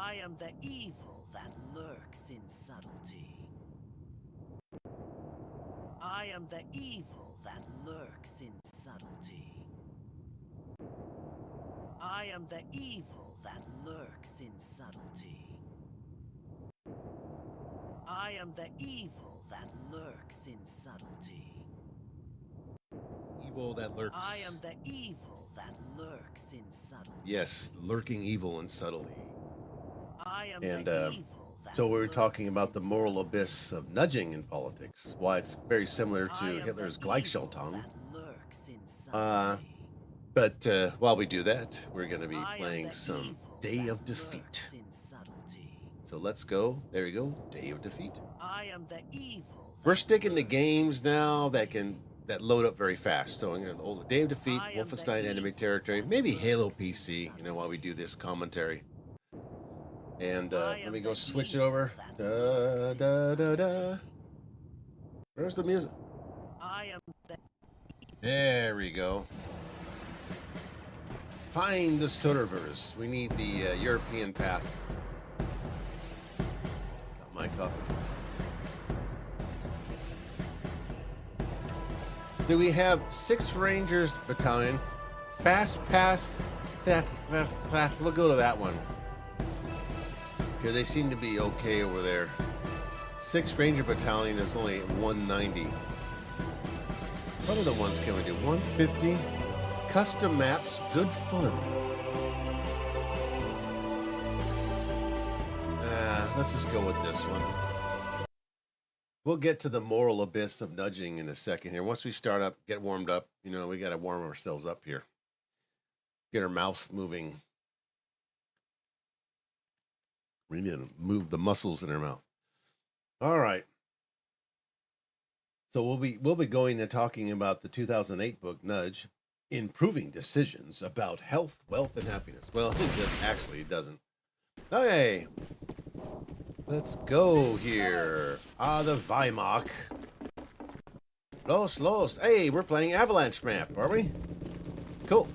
I am the evil that lurks in subtlety. I am the evil that lurks in subtlety. I am the evil that lurks in subtlety. I am the evil that lurks in subtlety. Evil that lurks. I am the evil that lurks in subtlety. Yes, lurking evil and subtlety. I am And the evil that so we were talking lurks about the in moral subtlety. abyss of nudging in politics. Why it's very similar I to am Hitler's the evil Gleichschaltung. that lurks in Uh, subtlety. but while we do that, we're going to be I am playing the some evil Day that of Defeat. lurks in subtlety. So let's go. There you go. Day of Defeat. I am the evil. We're that sticking to lurks games in now subtlety. that load up very fast. So I'm going to hold Day of Defeat, I am the Wolfenstein Enemy evil Territory, that maybe Halo lurks in PC. You know, while we subtlety. do this commentary. And I let am me the go switch it evil over. that Da lurks in da da da. subtlety. Where's the music? I am the There we go. Find the servers. We need the European path. Got my coffee. So we have 6th Rangers Battalion. Fast pass. We'll go to that one. Okay, they seem to be okay over there. 6th Ranger Battalion is only 190. What other ones can we do? 150. Custom maps, good fun. Let's just go with this one. We'll get to the moral abyss of nudging in a second here. Once we start up, get warmed up, you know, we got to warm ourselves up here. Get our mouths moving. We need to move the muscles in our mouth. All right. So we'll be going and talking about the 2008 book Nudge, Improving Decisions About Health, Wealth, and Happiness. Well, it doesn't. Okay. Let's go here. The Weimach. Los. Hey, we're playing Avalanche map, are we? Cool.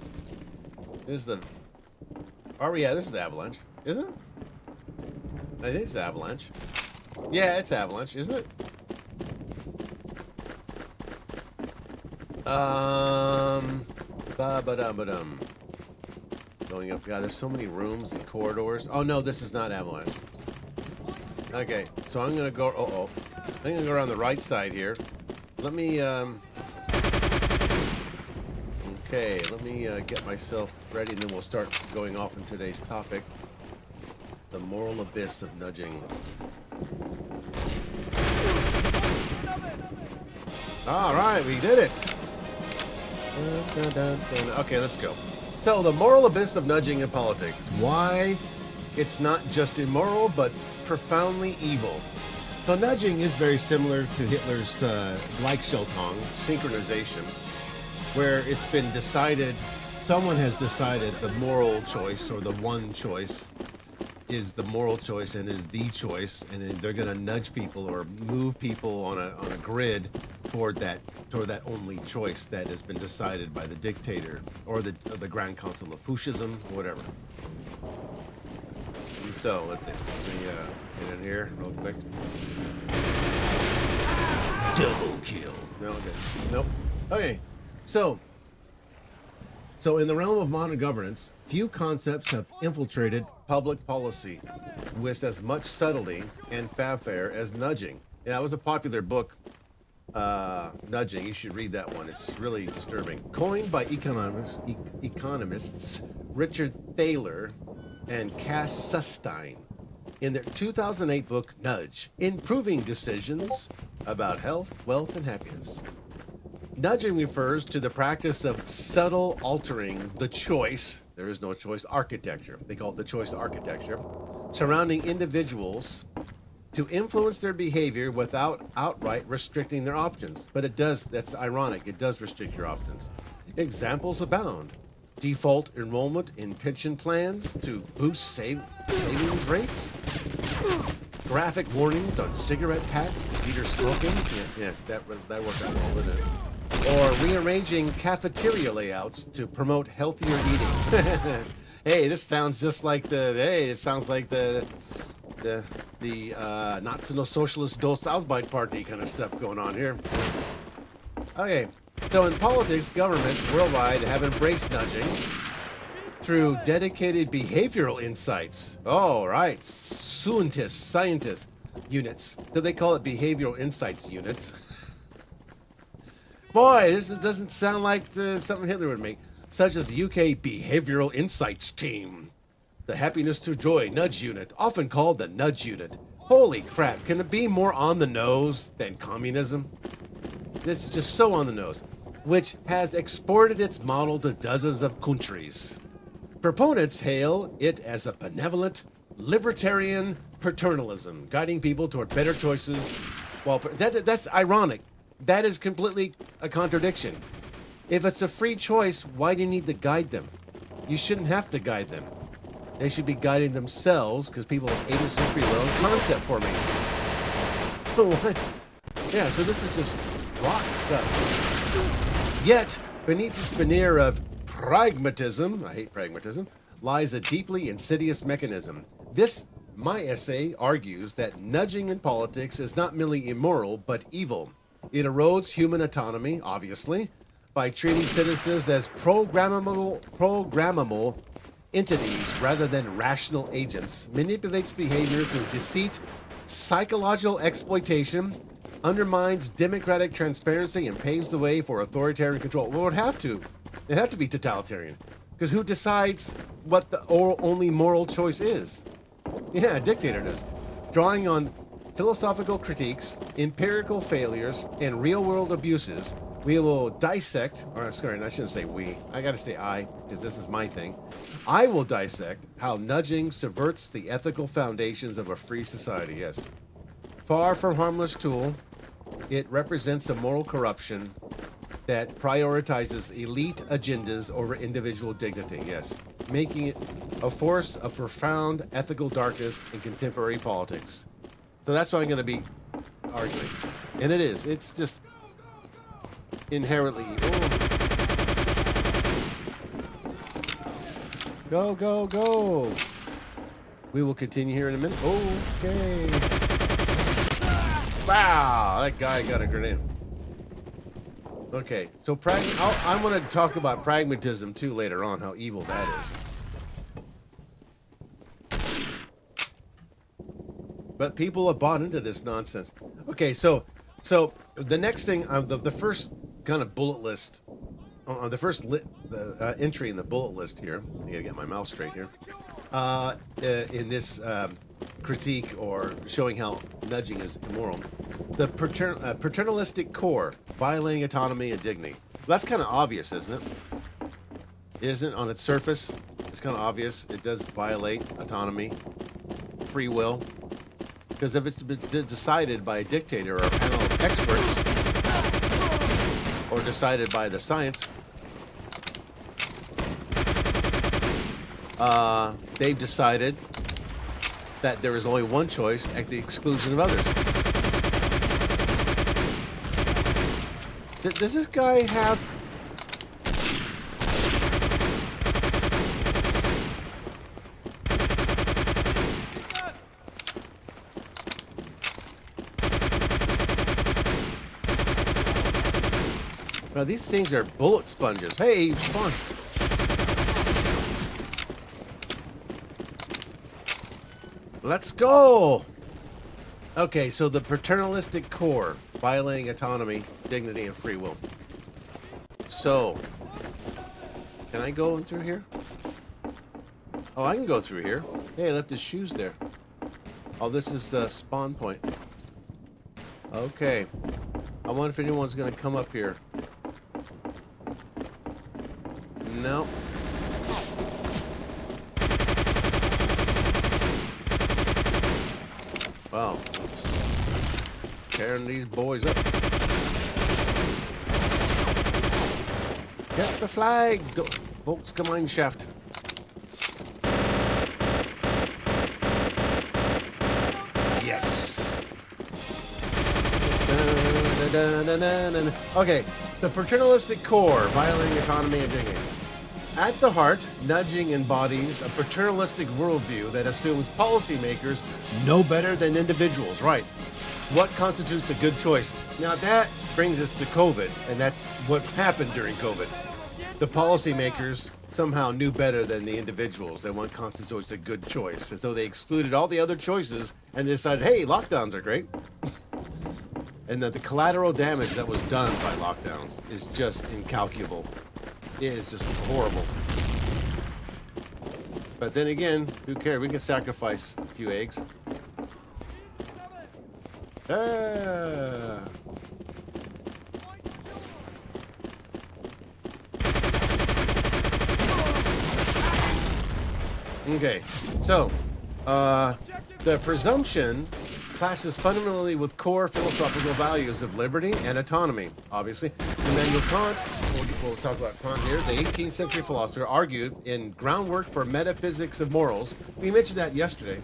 This is the... Oh, yeah, this is Avalanche. Isn't it? I think it's Avalanche. Yeah, it's Avalanche, isn't it? Ba-ba-dum-ba-dum. Going up. God, there's so many rooms and corridors. Oh, no, this is not Avalanche. Okay, so I'm going to go... I'm going to go around the right side here. Let me, Okay, let me get myself ready, and then we'll start going off in today's topic. The moral abyss of nudging. All right, we did it. Okay, let's go. So, the moral abyss of nudging in politics. Why it's not just immoral, but profoundly evil. So, nudging is very similar to Hitler's Gleichschaltung, synchronization, where it's been decided, someone has decided the moral choice or the one choice is the moral choice and is the choice, and then they're going to nudge people or move people on a grid toward that only choice that has been decided by the dictator or the Grand Council of Fascism, whatever. And so let's see. Let me get in here real quick. Double kill. No, okay. Nope. Okay. So in the realm of modern governance, few concepts have infiltrated public policy with as much subtlety and fanfare as nudging. Yeah, that was a popular book, Nudging. You should read that one. It's really disturbing. Coined by economists Richard Thaler and Cass Sustein in their 2008 book, Nudge, Improving Decisions About Health, Wealth, and Happiness. Nudging refers to the practice of subtle altering the choice, there is no choice architecture, they call it the choice architecture, surrounding individuals to influence their behavior without outright restricting their options. But it does, that's ironic, it does restrict your options. Examples abound. Default enrollment in pension plans to boost savings rates. Graphic warnings on cigarette packs to deter smoking. Yeah, that worked out well, didn't it? Or rearranging cafeteria layouts to promote healthier eating. Hey, this sounds just like it sounds like the National Socialist Do Southbite Party kind of stuff going on here. Okay, so in politics, governments worldwide have embraced nudging through dedicated behavioral insights. Oh, right, scientist units. So they call it behavioral insights units. Boy, this doesn't sound like something Hitler would make. Such as the UK Behavioral Insights Team. The Happiness to Joy Nudge Unit, often called the Nudge Unit. Holy crap, can it be more on the nose than communism? This is just so on the nose. Which has exported its model to dozens of countries. Proponents hail it as a benevolent, libertarian paternalism, guiding people toward better choices. While that's ironic. That is completely a contradiction. If it's a free choice, why do you need to guide them? You shouldn't have to guide them. They should be guiding themselves, because people have agency free their own concept formation. So what? Yeah, so this is just rock stuff. Yet, beneath this veneer of pragmatism, I hate pragmatism, lies a deeply insidious mechanism. My essay argues that nudging in politics is not merely immoral, but evil. It erodes human autonomy, obviously, by treating citizens as programmable entities rather than rational agents, manipulates behavior through deceit, psychological exploitation, undermines democratic transparency, and paves the way for authoritarian control. Well, it'd have to be totalitarian, because who decides what the only moral choice is? Yeah, a dictator does. Drawing on philosophical critiques, empirical failures, and real-world abuses, we will dissect, or sorry, I shouldn't say we. I gotta say I, because this is my thing. I will dissect how nudging subverts the ethical foundations of a free society, yes. Far from harmless tool, it represents a moral corruption that prioritizes elite agendas over individual dignity, yes. Making it a force of profound ethical darkness in contemporary politics. So that's what I'm gonna be arguing. And it is. It's just inherently evil. Go, go, go. We will continue here in a minute. Okay. Wow, that guy got a grenade. Okay, so I'm going to talk about pragmatism too later on, how evil that is. But people have bought into this nonsense. Okay, so the next thing, the first kind of bullet list, the first entry in the bullet list here, I gotta get my mouse straight here, in this critique or showing how nudging is immoral, the paternalistic core, violating autonomy and dignity. That's kind of obvious, isn't it? Isn't it? On its surface, it's kind of obvious. It does violate autonomy, free will. Because if it's decided by a dictator or a panel of experts, or decided by the science, they've decided that there is only one choice at the exclusion of others. Does this guy have... Now, these things are bullet sponges. Hey, fun. Let's go. Okay, so the paternalistic core, violating autonomy, dignity, and free will. So, can I go in through here? Oh, I can go through here. Hey, I left his shoes there. Oh, this is the spawn point. Okay. I wonder if anyone's going to come up here. No. Wow. Tearing these boys up. Get the flag, Volksgemeinschaft. Yes. Okay, the paternalistic core, violating autonomy and dignity. At the heart, nudging embodies a paternalistic worldview that assumes policymakers know better than individuals. Right. What constitutes a good choice? Now that brings us to COVID, and that's what happened during COVID. The policymakers somehow knew better than the individuals that what constitutes a good choice. And so they excluded all the other choices and decided, hey, lockdowns are great. And that the collateral damage that was done by lockdowns is just incalculable. It is just horrible. But then again, who cares? We can sacrifice a few eggs. Ah. Okay, so the presumption clashes fundamentally with core philosophical values of liberty and autonomy. Obviously, Immanuel Kant, we'll talk about Kant here, the 18th century philosopher, argued in Groundwork for Metaphysics of Morals, we mentioned that yesterday,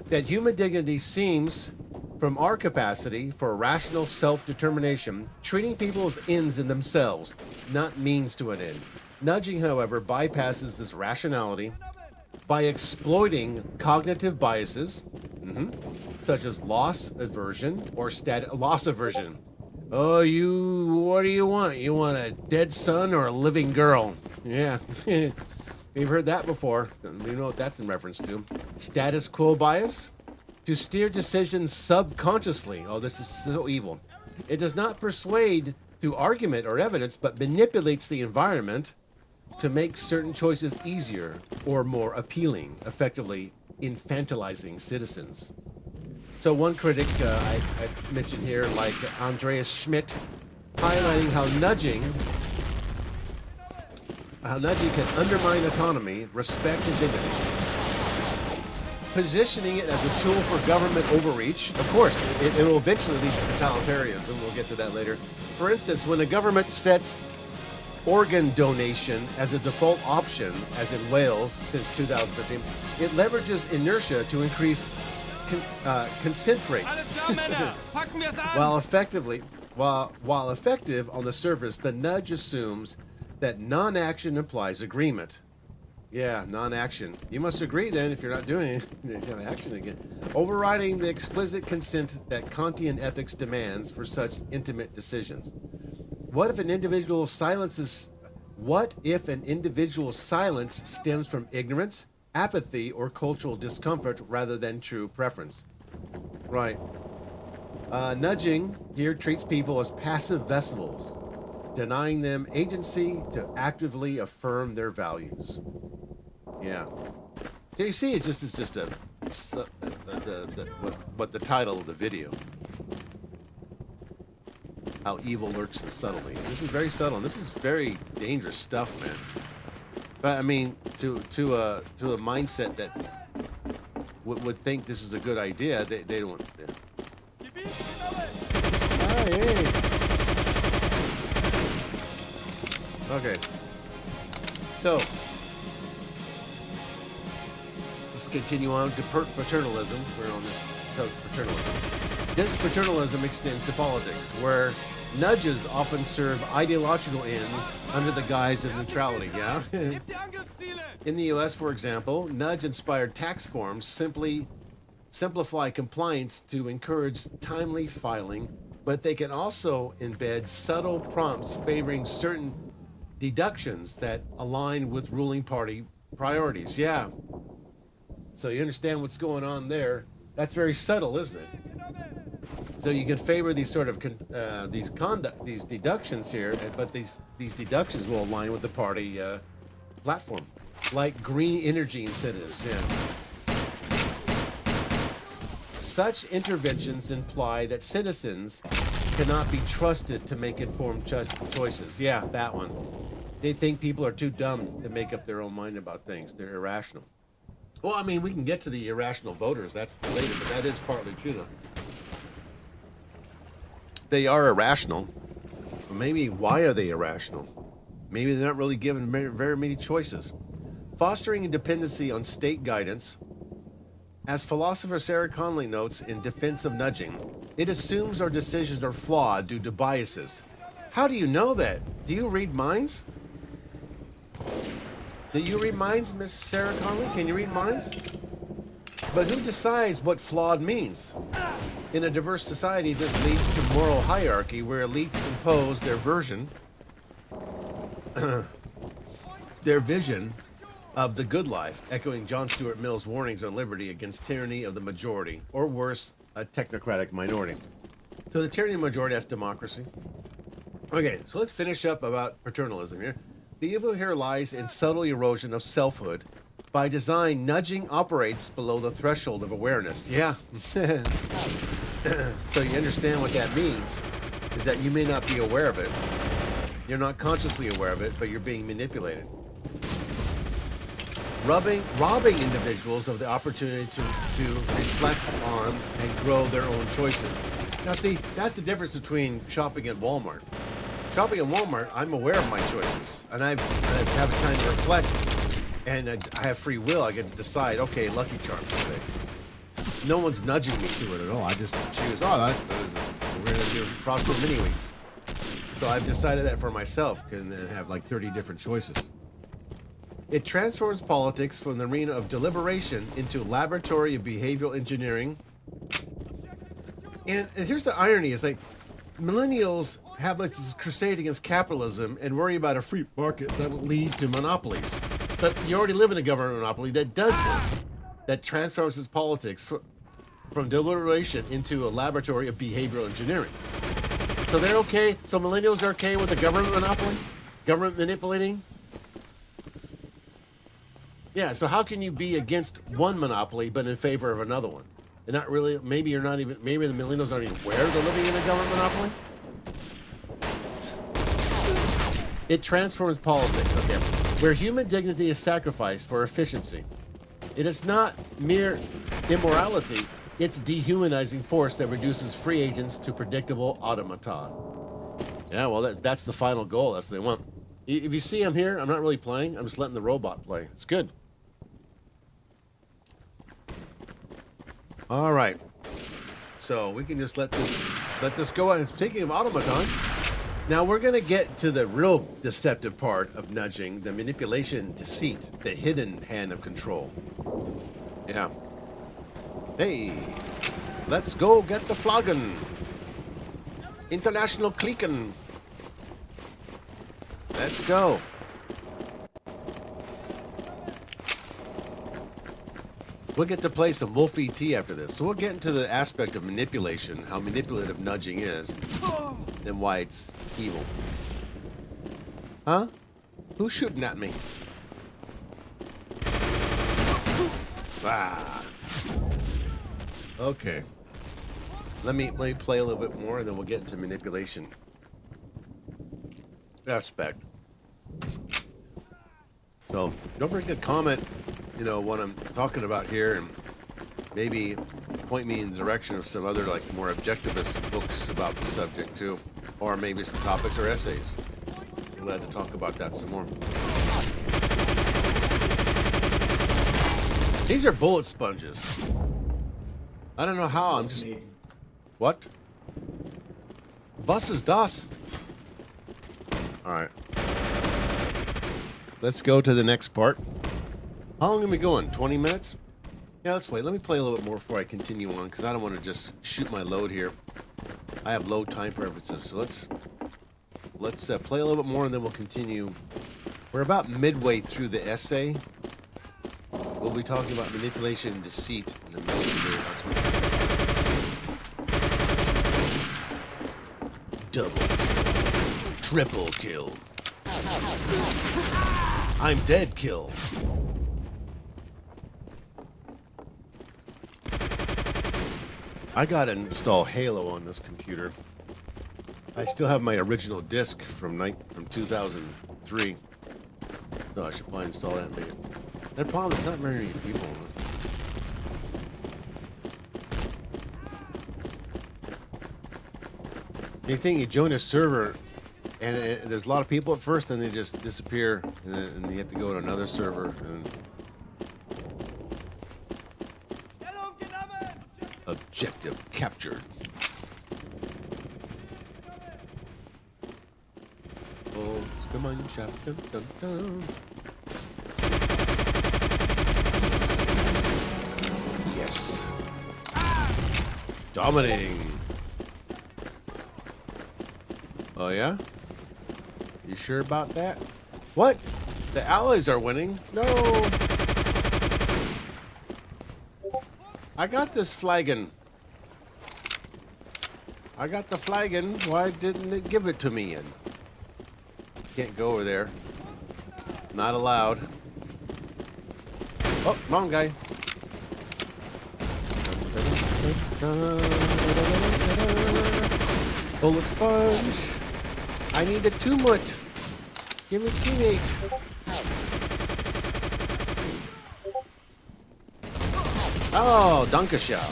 that human dignity seems from our capacity for rational self-determination, treating people as ends in themselves, not means to an end. Nudging, however, bypasses this rationality by exploiting cognitive biases, such as loss aversion or loss aversion. Oh, what do you want? You want a dead son or a living girl? Yeah, we've heard that before. We know what that's in reference to. Status quo bias, to steer decisions subconsciously. Oh, this is so evil. It does not persuade through argument or evidence, but manipulates the environment to make certain choices easier or more appealing, effectively infantilizing citizens. So one critic I mentioned here, like Andreas Schmidt, highlighting how nudging can undermine autonomy, respect, and dignity. Positioning it as a tool for government overreach, of course, it will eventually lead to totalitarianism. We'll get to that later. For instance, when a government sets organ donation as a default option, as in Wales since 2015, it leverages inertia to increase consent rates. While effective on the surface, the nudge assumes that non-action implies agreement. Yeah, non-action. You must agree then if you're not doing it. You have action again. Overriding the explicit consent that Kantian ethics demands for such intimate decisions. What if an individual silence stems from ignorance, apathy, or cultural discomfort rather than true preference? Right. Nudging here treats people as passive vessels, denying them agency to actively affirm their values. Yeah. So you see, it's just what the title of the video. How evil lurks in subtlety. This is very subtle, and this is very dangerous stuff, man. But I mean, to a mindset that would think this is a good idea, they don't. Oh, yay. Okay. So let's continue on to paternalism. We're on this paternalism. This paternalism extends to politics, where nudges often serve ideological ends under the guise of neutrality, yeah? In the U.S., for example, nudge-inspired tax forms simply simplify compliance to encourage timely filing, but they can also embed subtle prompts favoring certain deductions that align with ruling party priorities, yeah. So you understand what's going on there. That's very subtle, isn't it? So you can favor these sort of these deductions here, but these deductions will align with the party platform, like green energy incentives. Yeah. Such interventions imply that citizens cannot be trusted to make informed choices. Yeah, that one. They think people are too dumb to make up their own mind about things. They're irrational. Well, I mean, we can get to the irrational voters. That's later, but that is partly true, though. They are irrational. Maybe why are they irrational? Maybe they're not really given very many choices. Fostering a dependency on state guidance. As philosopher Sarah Connolly notes in Defense of Nudging, it assumes our decisions are flawed due to biases. How do you know that? Do you read minds? Do you read minds, Miss Sarah Conley? Can you read minds? But who decides what flawed means? In a diverse society, this leads to moral hierarchy where elites impose their vision of the good life, echoing John Stuart Mill's warnings on liberty against tyranny of the majority, or worse, a technocratic minority. So the tyranny of the majority, that's democracy. Okay, so let's finish up about paternalism here. The evil here lies in subtle erosion of selfhood. By design, nudging operates below the threshold of awareness. Yeah. So you understand what that means, is that you may not be aware of it. You're not consciously aware of it, but you're being manipulated. Robbing individuals of the opportunity to reflect on and grow their own choices. Now see, that's the difference between shopping at Walmart. Shopping at Walmart, I'm aware of my choices, and I have time to reflect, and I have free will. I get to decide, okay, Lucky Charms today. No one's nudging me to it at all. I just choose, we're going to do Frosted Mini Wheats. So I've decided that for myself, and then have like 30 different choices. It transforms politics from the arena of deliberation into a laboratory of behavioral engineering. And here's the irony, is like, millennials have like this crusade against capitalism and worry about a free market that will lead to monopolies. But you already live in a government monopoly that does this, that transforms its politics from deliberation into a laboratory of behavioral engineering. So they're okay, so millennials are okay with the government monopoly? Government manipulating? Yeah, so how can you be against one monopoly but in favor of another one? And not really, maybe the millennials aren't even aware they're living in a government monopoly? It transforms politics, okay, where human dignity is sacrificed for efficiency. It is not mere immorality, it's dehumanizing force that reduces free agents to predictable automata. Yeah, well, that's the final goal, that's what they want. If you see I'm here, I'm not really playing, I'm just letting the robot play. It's good. All right, so we can just let this go on. Speaking of automaton, now we're going to get to the real deceptive part of nudging, the manipulation, deceit, the hidden hand of control. Yeah. Hey, let's go get the flogging. International cliquing. Let's go. We'll get to play some Wolf ET after this. So we'll get into the aspect of manipulation, how manipulative nudging is, and why it's evil. Huh? Who's shooting at me? Ah. Okay. Let me play a little bit more, and then we'll get into manipulation aspect. So don't forget to comment, what I'm talking about here, and maybe point me in the direction of some other like more objectivist books about the subject too, or maybe some topics or essays. I'm glad to talk about that some more. These are bullet sponges. I don't know how. I'm just what? Was ist das? All right. Let's go to the next part. How long are we going? 20 minutes? Yeah, let's wait. Let me play a little bit more before I continue on, because I don't want to just shoot my load here. I have low time preferences, so let's play a little bit more, and then we'll continue. We're about midway through the essay. We'll be talking about manipulation and deceit in the middle of the double, triple kill. I'm dead kill. I gotta install Halo on this computer. I still have my original disc from 2003. So I should probably install that later. That problem is not very many people. You think you join a server and there's a lot of people at first, and they just disappear, and you have to go to another server. And objective captured. Oh, come on, shot. Dun, dun, dun. Dominating. Oh, yeah? You sure about that? What? The allies are winning? No! I got this flagon. I got the flagon. Why didn't it give it to me? And can't go over there. Not allowed. Oh, wrong guy. Bullet sponge. I need a tumult. Give me teammate. Oh, Dunkashow.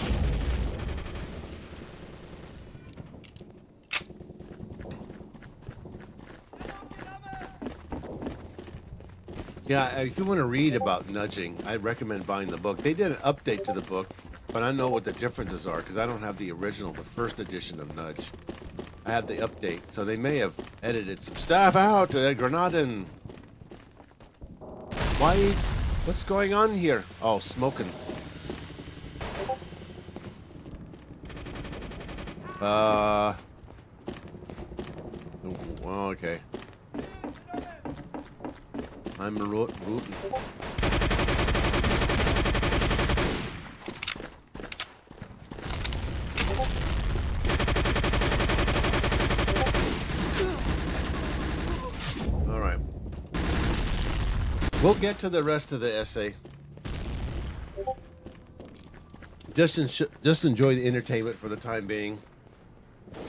Yeah, if you want to read about nudging, I recommend buying the book. They did an update to the book, but I know what the differences are because I don't have the original, the first edition of Nudge. I have the update, so they may have edited some stuff out. Grenadin. Why? What's going on here? Oh, smoking. Oh, okay. I'm rooting. All right. We'll get to the rest of the essay. Just enjoy the entertainment for the time being.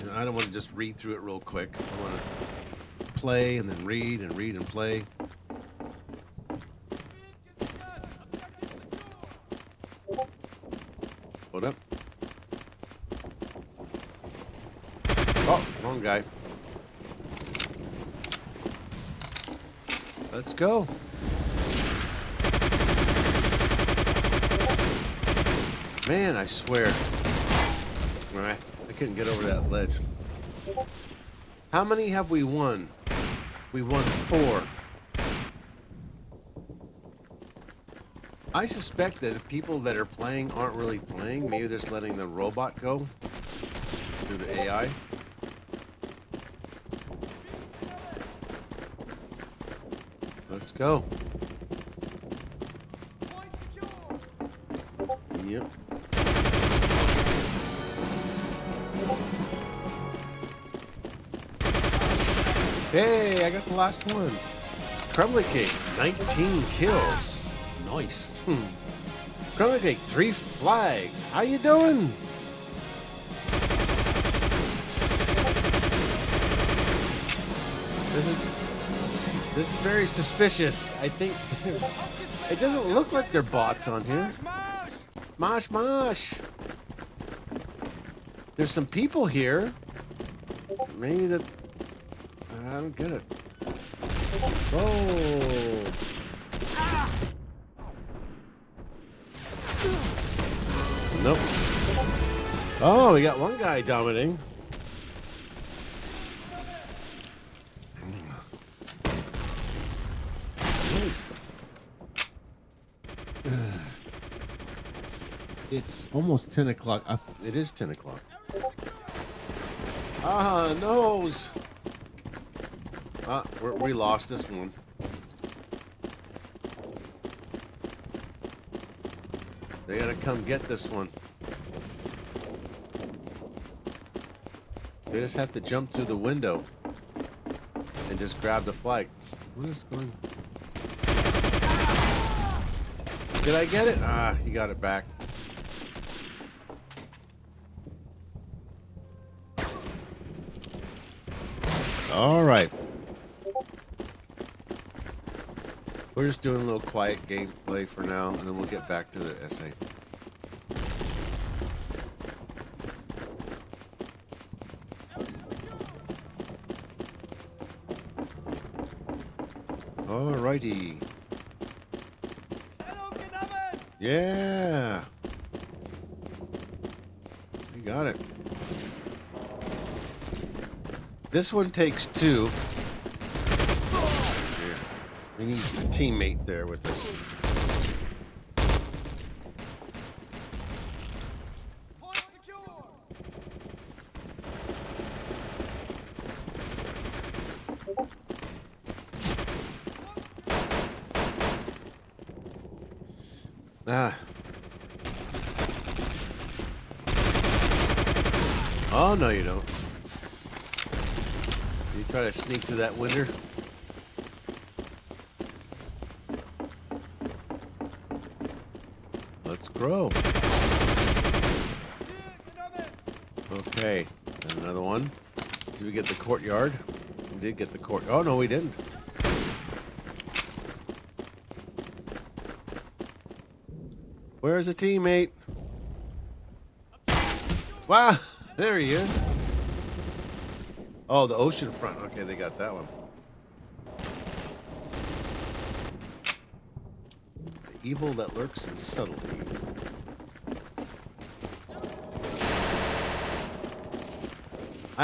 And I don't want to just read through it real quick. I want to play and then read and read and play. Hold up. Oh, wrong guy. Let's go. Man, I swear. I couldn't get over that ledge. How many have we won? We won 4. I suspect that the people that are playing aren't really playing. Maybe they're just letting the robot go through the AI. Let's go. Yep. Hey, I got the last one. Crumbly Cake, 19 kills. Nice. Crumbly Cake, 3 flags. How you doing? This is very suspicious. I think it doesn't look like they're bots on here. Mosh, mosh. There's some people here. Maybe that. I don't get it. Whoa. Nope. Oh, we got one guy dominating. Nice. It's almost 10 o'clock. It is 10 o'clock. Ah, nose. We lost this one. They gotta come get this one. They just have to jump through the window and just grab the flag. What is going? Did I get it? Ah, he got it back. All right. We're just doing a little quiet gameplay for now, and then we'll get back to the essay. Alrighty. Yeah. You got it. This one takes 2. We need a teammate there with us. Ah. Oh, no, you don't. You try to sneak through that window. Let's grow. Okay, and another one. Did we get the courtyard? We did get the court. Oh, no, we didn't. Where's the teammate? Wow, there he is. Oh, the ocean front. Okay, they got that one. The evil that lurks in subtlety.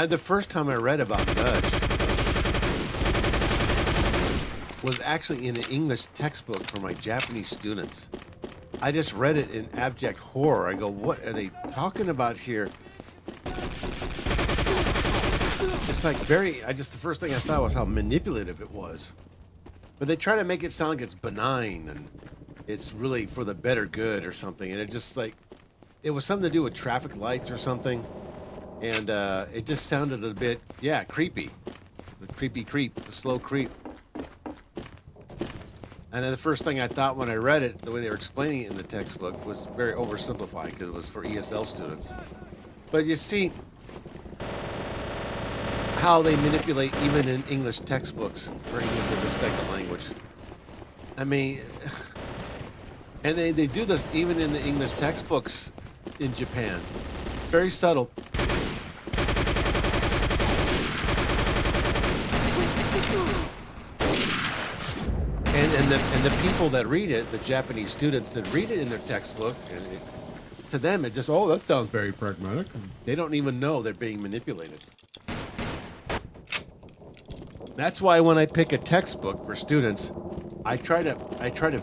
The first time I read about nudge was actually in an English textbook for my Japanese students. I just read it in abject horror. I go, what are they talking about here? It's like the first thing I thought was how manipulative it was. But they try to make it sound like it's benign and it's really for the better good or something. And it was something to do with traffic lights or something. And it just sounded a bit, creepy. The creep, the slow creep. And then the first thing I thought when I read it, the way they were explaining it in the textbook, was very oversimplified because it was for ESL students. But you see how they manipulate even in English textbooks for English as a second language. I mean, and they do this even in the English textbooks in Japan. It's very subtle. And the people that read it, the Japanese students that read it in their textbook, to them it just, oh, that sounds very pragmatic. They don't even know they're being manipulated. That's why when I pick a textbook for students, I try to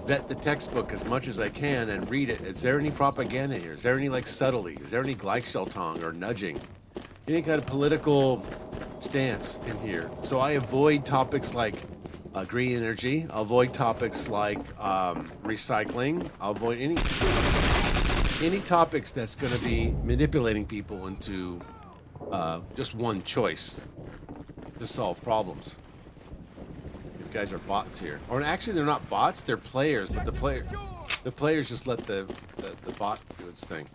vet the textbook as much as I can and read it. Is there any propaganda here? Is there any subtlety? Is there any Gleichschaltung or nudging? Any kind of political stance in here? So I avoid topics like green energy. I'll avoid topics like recycling. I'll avoid any topics that's going to be manipulating people into just one choice to solve problems. These guys are bots here, or actually they're not bots. They're players, but the players just let the bot do its thing.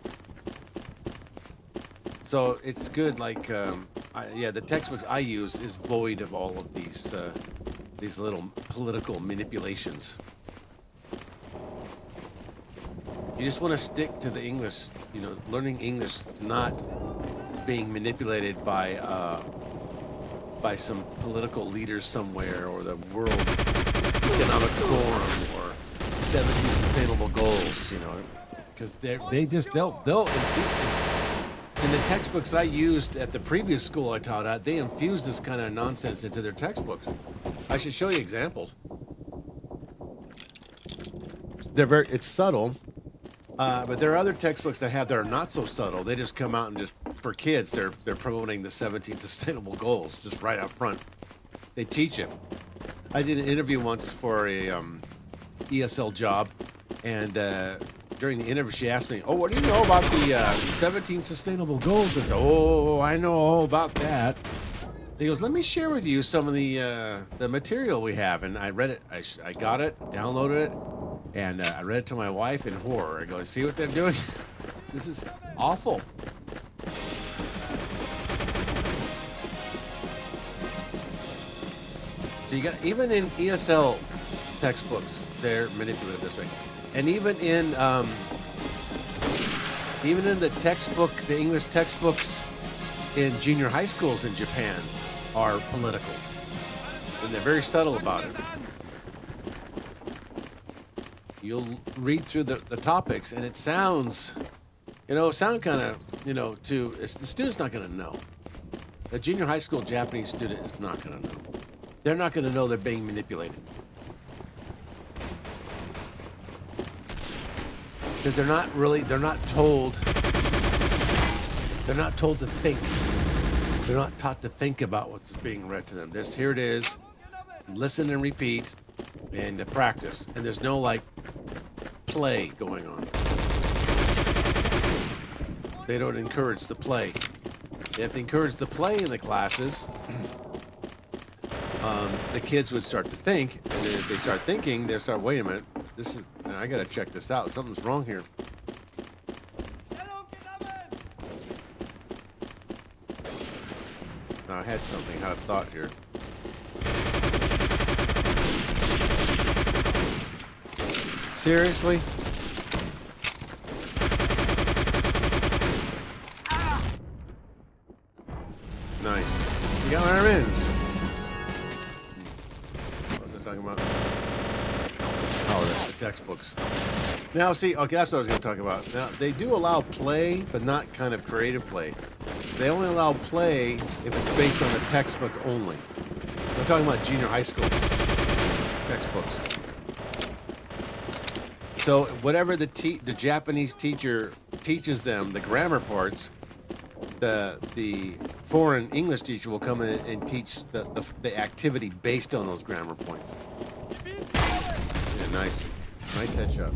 So it's good. The textbooks I use is void of all of these little political manipulations. You just want to stick to the English, learning English, not being manipulated by some political leaders somewhere, or the World Economic Forum, or 17 Sustainable Goals, because they'll in the textbooks I used at the previous school I taught at, they infuse this kind of nonsense into their textbooks. I should show you examples. It's subtle, but there are other textbooks that are not so subtle. They just come out and just, for kids, they're promoting the 17 Sustainable Goals just right up front. They teach it. I did an interview once for a ESL job, and during the interview she asked me, "Oh, what do you know about the 17 Sustainable Goals?" I said, "Oh, I know all about that." He goes, "Let me share with you some of the material we have." And I read it. I got it, downloaded it, and I read it to my wife in horror. I go, "See what they're doing? This is awful." So you got, even in ESL textbooks, they're manipulated this way, and even in the textbook, the English textbooks in junior high schools in Japan are political, and they're very subtle about it. You'll read through the topics, and it sounds, kind of, the student's not going to know. The junior high school Japanese student is not going to know. They're not going to know they're being manipulated. Because they're not told to think. They're not taught to think about what's being read to them. Here it is, listen and repeat, and practice. And there's no play going on. They don't encourage the play. They have to encourage the play in the classes. The kids would start to think, and then if they start thinking, they'll start, wait a minute, I gotta check this out. Something's wrong here. Now, I had a thought here. Seriously? Nice. You got my revenge. What was I talking about? Oh, that's the textbooks. Now, see, okay, that's what I was going to talk about. Now, they do allow play, but not kind of creative play. They only allow play if it's based on the textbook only. I'm talking about junior high school textbooks. So whatever the Japanese teacher teaches them, the grammar parts, the foreign English teacher will come in and teach the activity based on those grammar points. Yeah, nice headshot.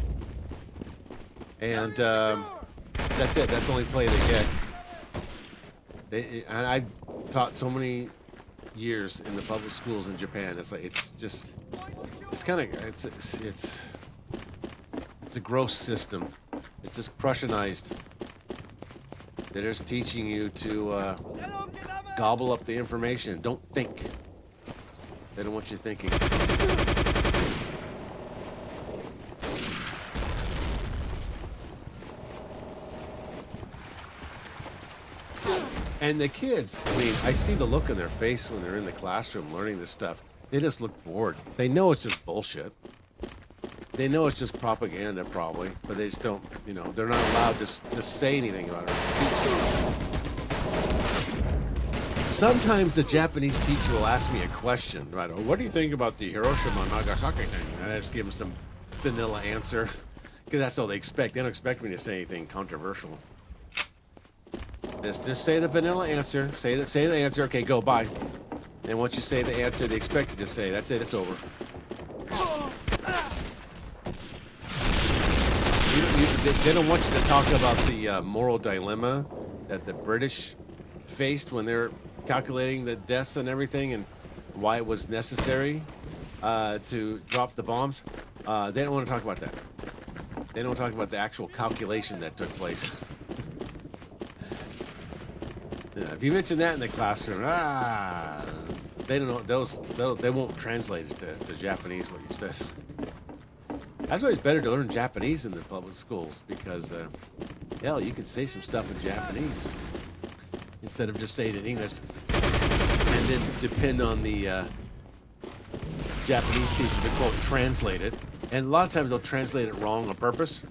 And that's it. That's the only play they get. And I've taught so many years in the public schools in Japan. It's a gross system. It's just Prussianized. They're just teaching you to gobble up the information. Don't think. They don't want you thinking. And the kids, I mean, I see the look on their face when they're in the classroom learning this stuff. They just look bored. They know it's just bullshit. They know it's just propaganda, probably, but they just don't, they're not allowed to say anything about it. Sometimes the Japanese teacher will ask me a question, right? Oh, what do you think about the Hiroshima and Nagasaki thing? And I just give them some vanilla answer, because that's all they expect. They don't expect me to say anything controversial. Just say the vanilla answer. Say the answer. Okay, go, bye. And once you say the answer they expect you to say, that's it, it's over. They don't want you to talk about the moral dilemma that the British faced when they're calculating the deaths and everything, and why it was necessary to drop the bombs. They don't want to talk about that. They don't talk about the actual calculation that took place. If you mention that in the classroom, they don't know. They won't translate it to Japanese what you said. That's why it's better to learn Japanese in the public schools, because hell, you can say some stuff in Japanese instead of just saying it in English, and then depend on the Japanese teacher to quote translate it. And a lot of times they'll translate it wrong on purpose.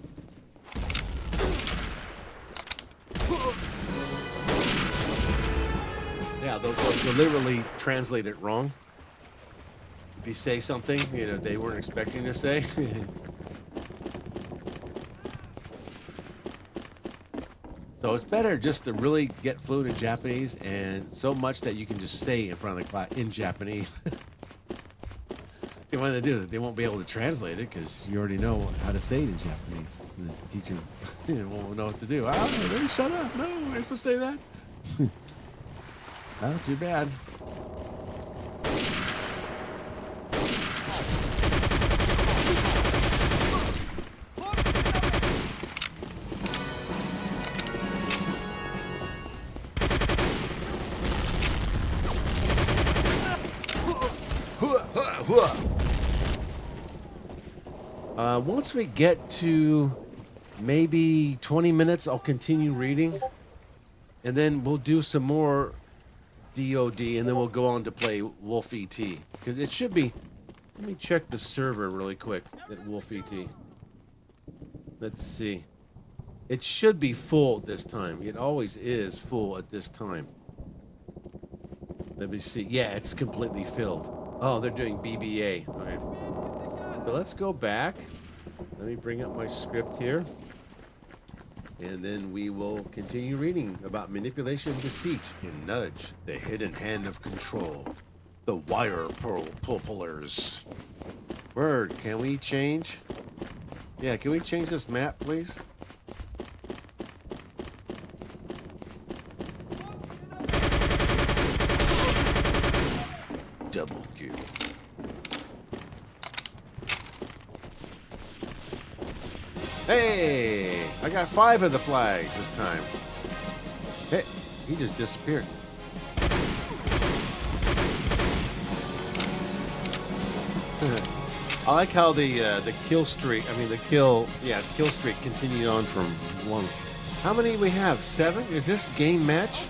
Yeah, they'll literally translate it wrong. If you say something, they weren't expecting to say. So it's better just to really get fluent in Japanese, and so much that you can just say in front of the class in Japanese. See, when they do that, they won't be able to translate it because you already know how to say it in Japanese. And the teacher won't know what to do. Oh, shut up. No, am I supposed to say that? Oh, too bad. Once we get to maybe 20 minutes, I'll continue reading, and then we'll do some more DOD, and then we'll go on to play Wolf ET, because it should be. Let me check the server really quick at Wolf ET. Let's see. It should be full this time. It always is full at this time. Let me see. Yeah, it's completely filled. Oh, they're doing BBA. Okay. So let's go back. Let me bring up my script here. And then we will continue reading about manipulation and deceit in Nudge, the hidden hand of control. The wire pullers. Word, can we change? Yeah, can we change this map, please? Double kill. Hey! I got 5 of the flags this time. Hey, he just disappeared. I like how the kill streak, the kill streak continued on from 1. How many we have? 7? Is this game match?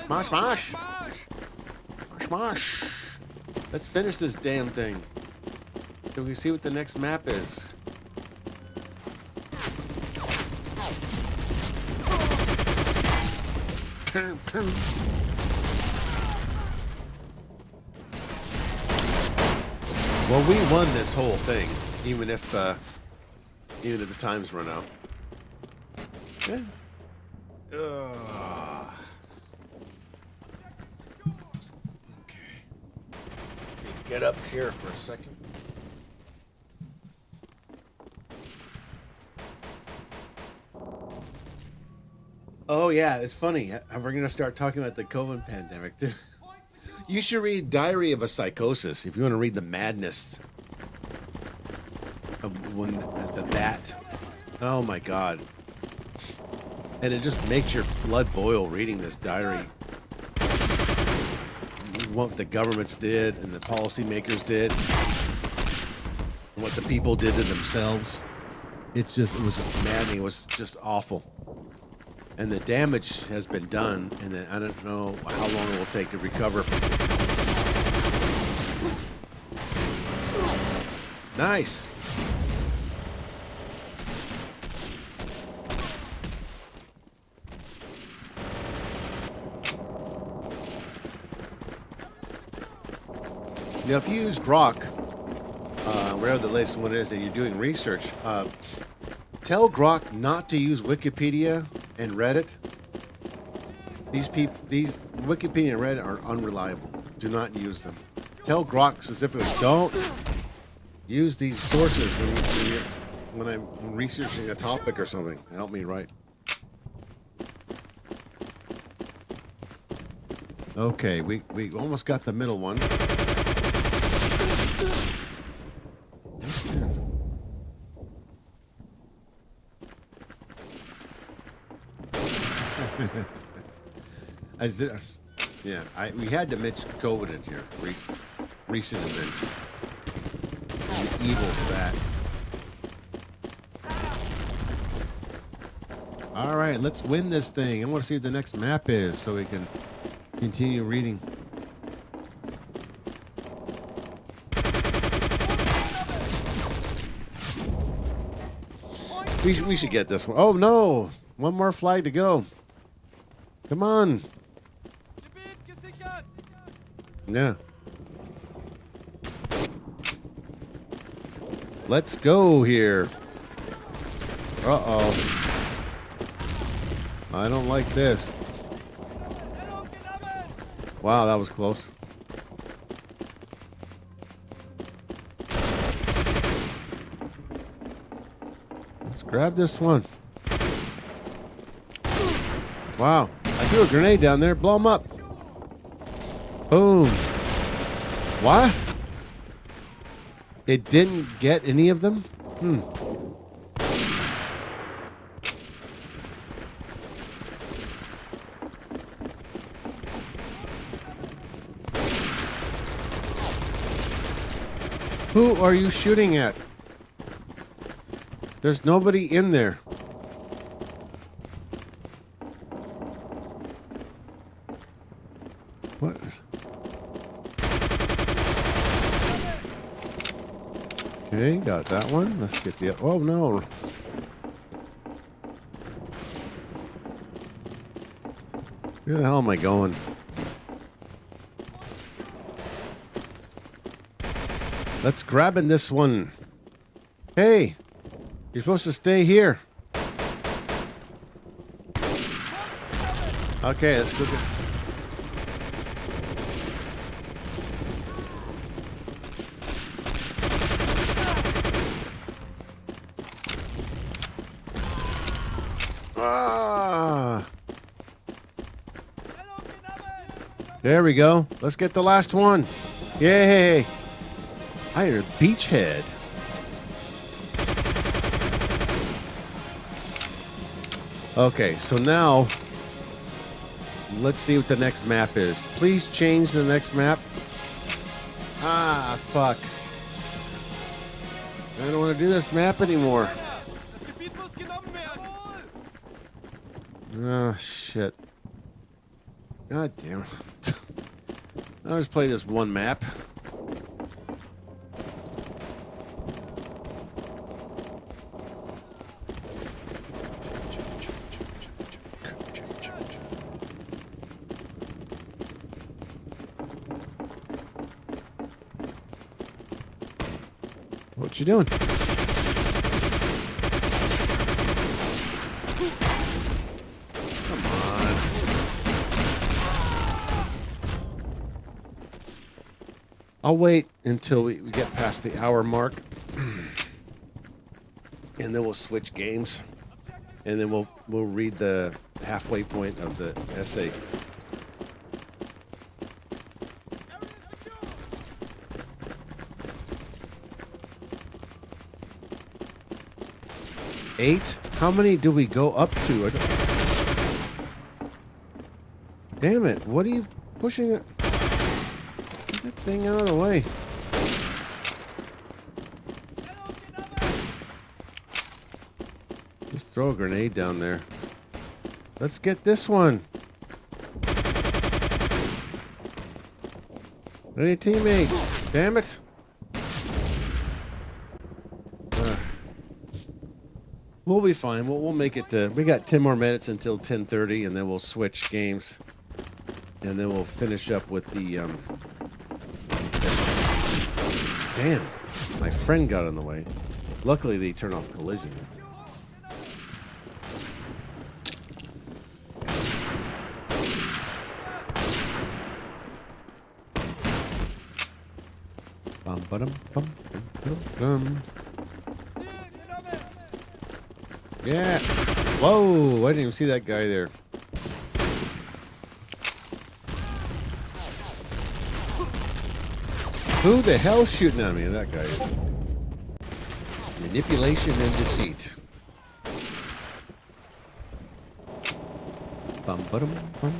Smash, smash! Smash! Let's finish this damn thing. So we can see what the next map is. Well, we won this whole thing, even if the times run out. Yeah. Okay. Get up here for a second. Oh yeah, it's funny. We're gonna start talking about the COVID pandemic. You should read Diary of a Psychosis if you want to read the madness of when that. Oh my God! And it just makes your blood boil reading this diary. What the governments did and the policymakers did, and what the people did to themselves. It was just maddening. It was just awful. And the damage has been done, and then I don't know how long it will take to recover. Nice. Now, if you use Grok, wherever the latest one is, and you're doing research, tell Grok not to use Wikipedia and Reddit. These Wikipedia and Reddit are unreliable. Do not use them. Tell Grok specifically, don't use these sources when I'm researching a topic or something. Help me write. Okay, we almost got the middle one. We had to mention COVID in here. Recent events. And the evils of that. All right, let's win this thing. I want to see what the next map is so we can continue reading. We should get this one. Oh no! One more flag to go. Come on. Yeah. Let's go here. Uh-oh. I don't like this. Wow, that was close. Let's grab this one. Wow. I threw a grenade down there. Blow them up. Boom. What? It didn't get any of them? Who are you shooting at? There's nobody in there. What? Okay, got that one. Let's get the... Oh, no. Where the hell am I going? Let's grab in this one. Hey, you're supposed to stay here. Okay, let's go get... Ah. There we go. Let's get the last one. Yay. Iron Beachhead. Okay, so now let's see what the next map is. Please change the next map. Ah, fuck. I don't want to do this map anymore. Oh, shit. God damn. I'll just play this one map. What you doing? Come on. I'll wait until we get past the hour mark. And then we'll switch games. And then we'll read the halfway point of the essay. Eight? How many do we go up to? Damn it. What are you pushing it? Get that thing out of the way. Just throw a grenade down there. Let's get this one. Any teammates? Damn it. We'll be fine. We'll make it to... We got 10 more minutes until 10:30, and then we'll switch games. And then we'll finish up with the... Damn. My friend got in the way. Luckily, they turned off collision. Bum, ba-dum, bum, bum, bum. Yeah. Whoa, I didn't even see that guy there. Who the hell's shooting at me? That guy is. Manipulation and deceit. Bum, ba-dum, bum, bum.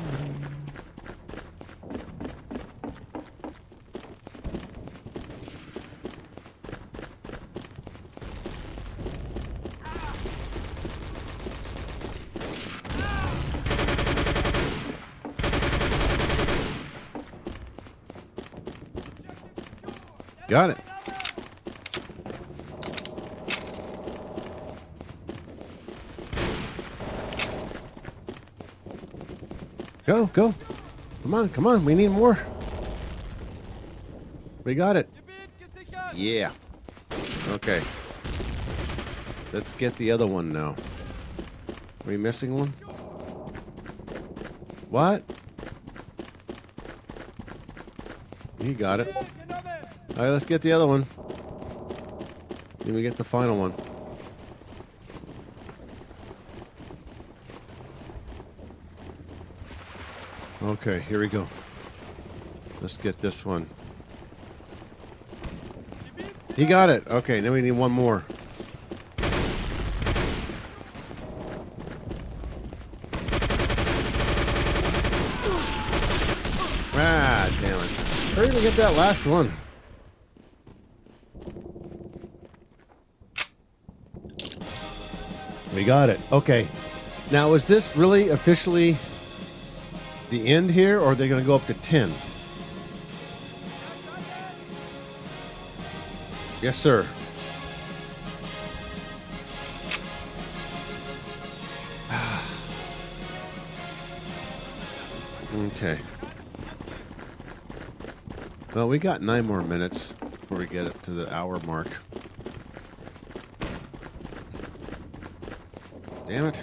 Got it. Go, go. Come on, come on. We need more. We got it. Yeah. Okay. Let's get the other one now. Are we missing one? What? You got it. All right, let's get the other one. Then we get the final one. Okay, here we go. Let's get this one. He got it. Okay, then we need one more. Ah, damn it. Hurry to get that last one. We got it. Okay. Now, is this really officially the end here, or are they going to go up to 10? Yes, sir. Okay. Well, we got 9 more minutes before we get up to the hour mark. Damn it.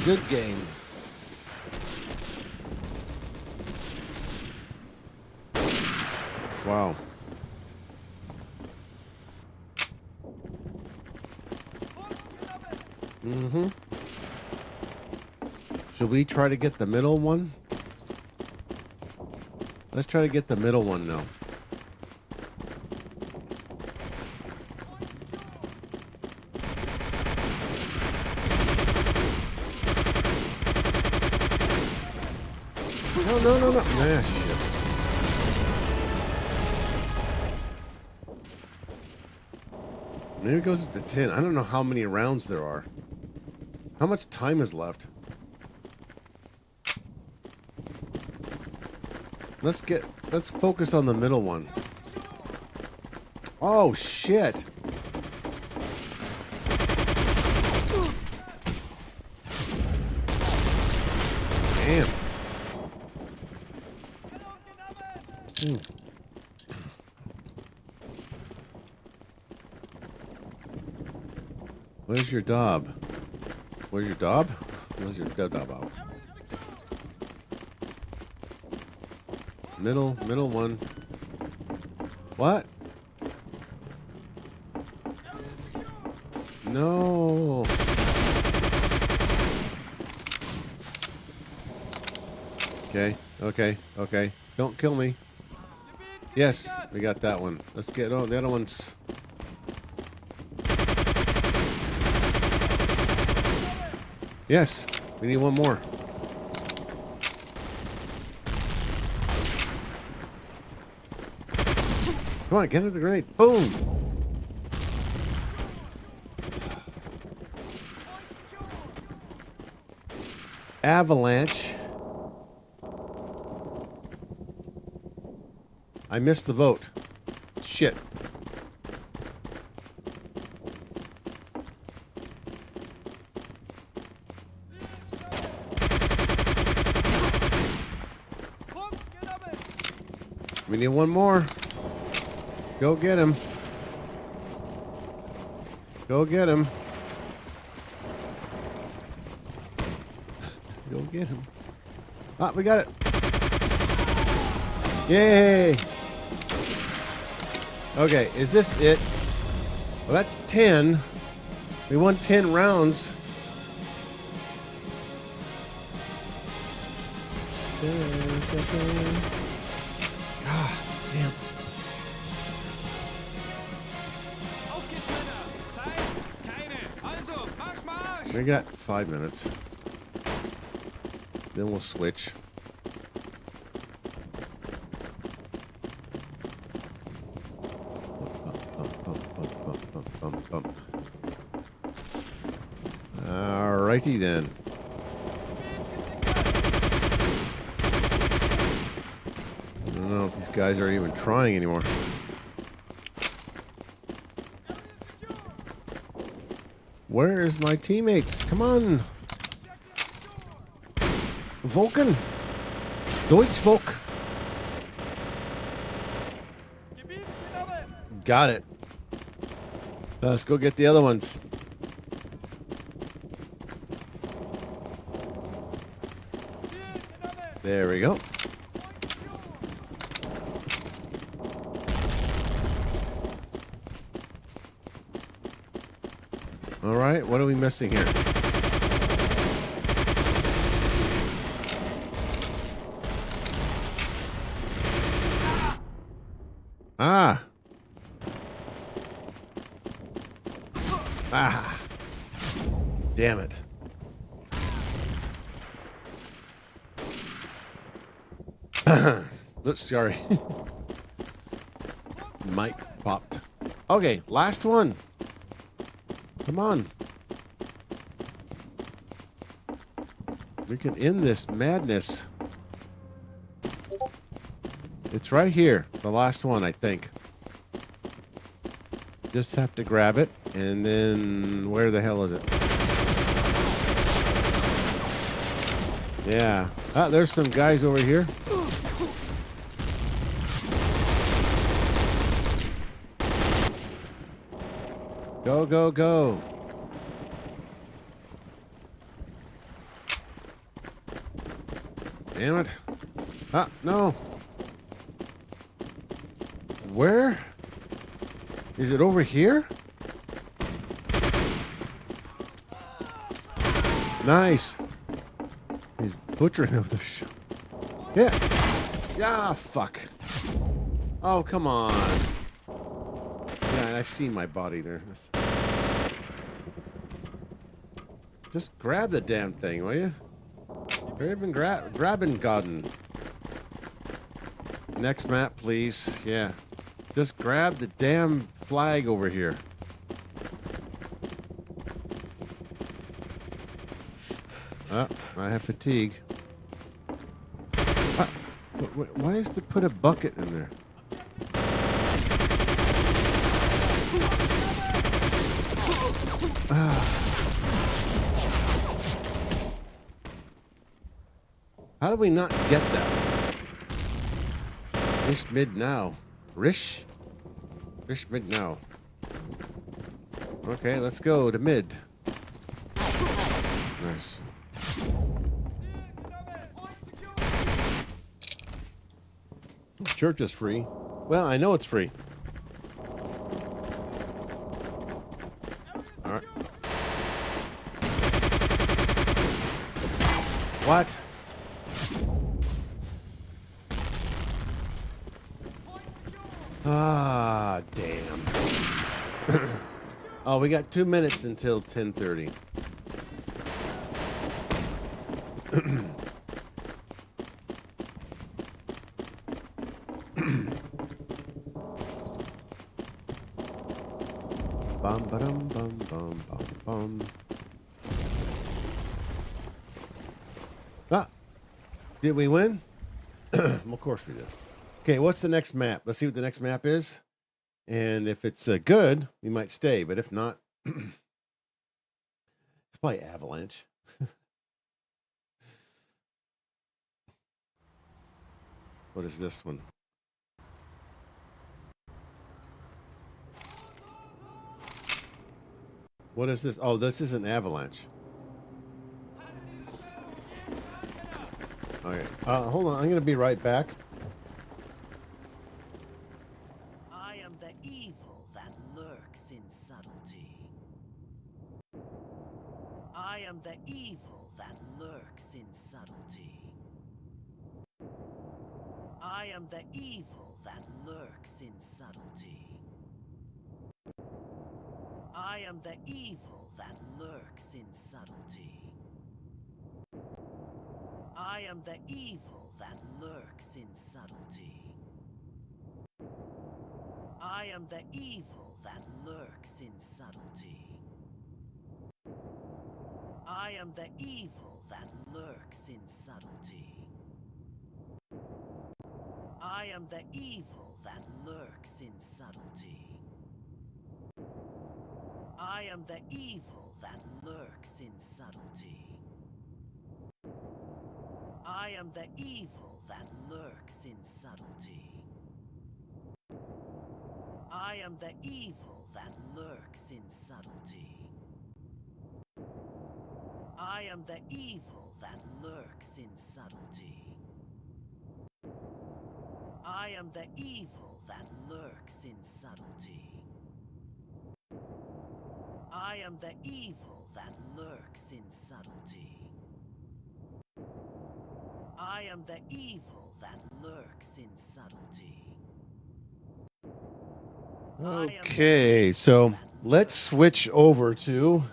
Good game. Wow. Mm-hmm. Should we try to get the middle one? Let's try to get the middle one now. No. Nah, shit. Maybe it goes up to 10. I don't know how many rounds there are. How much time is left? Let's focus on the middle one. Oh, shit. Damn. Where's your dob? Where's your dob? Where's your dob out? Middle one. What? No. Okay. Don't kill me. Yes, we got that one. Let's get the other ones. Yes, we need one more. Come on, get at the grenade. Boom. Avalanche. I missed the vote. Shit. We need one more. Go get him. Go get him. Go get him. Ah, we got it. Yay! Okay, is this it? Well, that's 10. We won 10 rounds. God damn. We got 5 minutes. Then we'll switch. Alrighty then. I don't know if these guys are even trying anymore. Where is my teammates? Come on. Vulcan. Deutschvolk. Got it. Let's go get the other ones. There we go. All right, what are we missing here? Ah. Ah. Damn it. Oops, sorry. Mic popped. Okay, last one. Come on. We can end this madness. It's right here. The last one, I think. Just have to grab it. And then... where the hell is it? Yeah. Ah, there's some guys over here. Go, go, go. Damn it. Ah, no. Where? Is it over here? Nice. He's butchering him with a Yeah. Yeah, fuck. Oh, come on. Yeah, and I see my body there. Just grab the damn thing, will you? Grabbing Godden. Next map, please. Yeah. Just grab the damn flag over here. Oh, I have fatigue. Why is they put a bucket in there? How do we not get that? Rish mid now. Rish mid now. Okay, let's go to mid. Nice. Church is free. Well, I know it's free. All right. What? Ah, damn. Oh, we got 2 minutes until 10:30. Bum ba-dum bum bum bum bum. Ah, did we win? Of course we did. Okay, what's the next map? Let's see what the next map is. And if it's good, we might stay. But if not, it's probably Avalanche. What is this one? What is this? Oh, this is an Avalanche. Okay. Hold on. I'm going to be right back. I am the evil that lurks in subtlety. I am the evil that lurks in subtlety. I am the evil that lurks in subtlety. I am the evil that lurks in subtlety. I am the evil that lurks in subtlety. I am the evil that lurks in subtlety. I am the evil that lurks in subtlety. I am the evil that lurks in subtlety. I am the evil that lurks in subtlety. I am the evil that lurks in subtlety. I am the evil that lurks in subtlety. I am the evil that lurks in subtlety. I am the evil that lurks in subtlety. I am the evil that lurks in subtlety. I am the evil that lurks in subtlety. Okay, so let's switch over to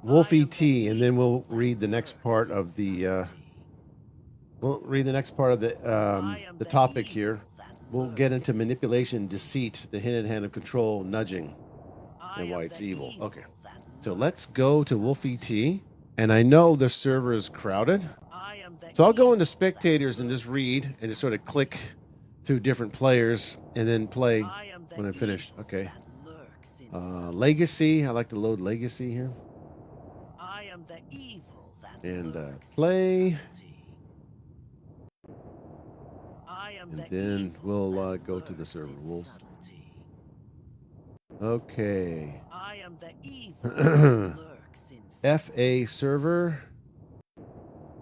Wolfie T, and then we'll read the next part of the the topic here. We'll get into manipulation, deceit, the hidden hand of control, nudging, and why it's evil. Okay, so let's go to Wolfie T, and I know the server is crowded, so I'll go into spectators and just read and just sort of click through different players and then play when I'm finished. Okay. Legacy. I like to load Legacy here. And play. And then we'll go to the server rules. Okay. FA server.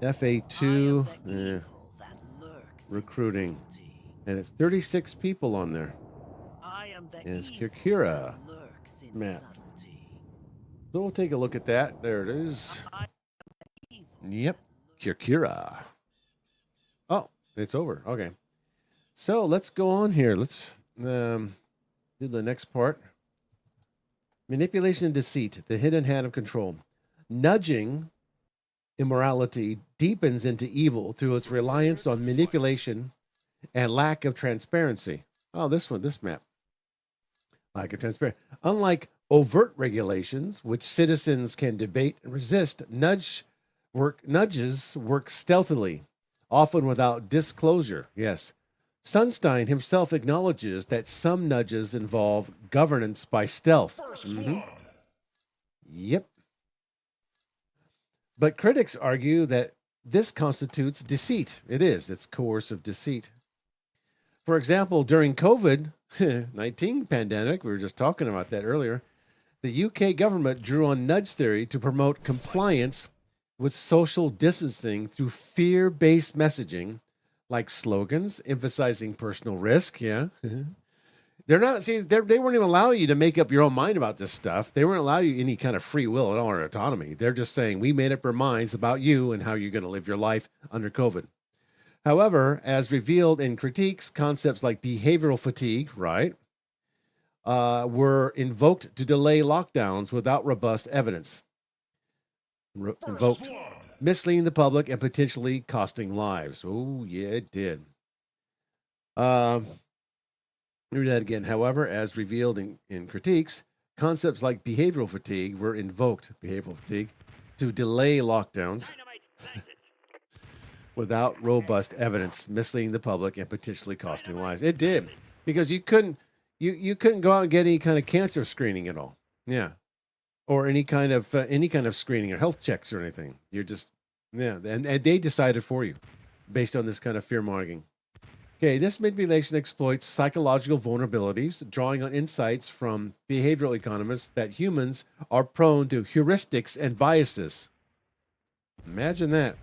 FA2. Recruiting. And it's 36 people on there. And it's Kirkira map. So we'll take a look at that. There it is. Evil. Yep. Kirkira. Oh, it's over. Okay. So let's go on here. Let's do the next part. Manipulation and deceit, the hidden hand of control. Nudging immorality deepens into evil through its reliance on manipulation and lack of transparency. Oh, this map. Lack of transparency. Unlike overt regulations, which citizens can debate and resist, nudges work stealthily, often without disclosure. Yes. Sunstein himself acknowledges that some nudges involve governance by stealth. Yep. But critics argue that this constitutes deceit. It is. It's coercive deceit. For example, during COVID-19 pandemic, we were just talking about that earlier, the UK government drew on nudge theory to promote compliance with social distancing through fear-based messaging, like slogans emphasizing personal risk. Yeah. They weren't even allowing you to make up your own mind about this stuff. They weren't allowing you any kind of free will at all or autonomy. They're just saying, we made up our minds about you and how you're going to live your life under COVID. However, as revealed in critiques, concepts like behavioral fatigue, right, were invoked to delay lockdowns without robust evidence. Invoked, misleading the public and potentially costing lives. Oh, yeah, it did. Read that again. However, as revealed in critiques, concepts like behavioral fatigue were invoked, to delay lockdowns without robust evidence, misleading the public and potentially costing lives. It did, because you couldn't go out and get any kind of cancer screening at all. Yeah. Or any kind of screening or health checks or anything. You're just, yeah, and they decided for you based on this kind of fear mongering. Okay, this manipulation exploits psychological vulnerabilities, drawing on insights from behavioral economists that humans are prone to heuristics and biases. Imagine that.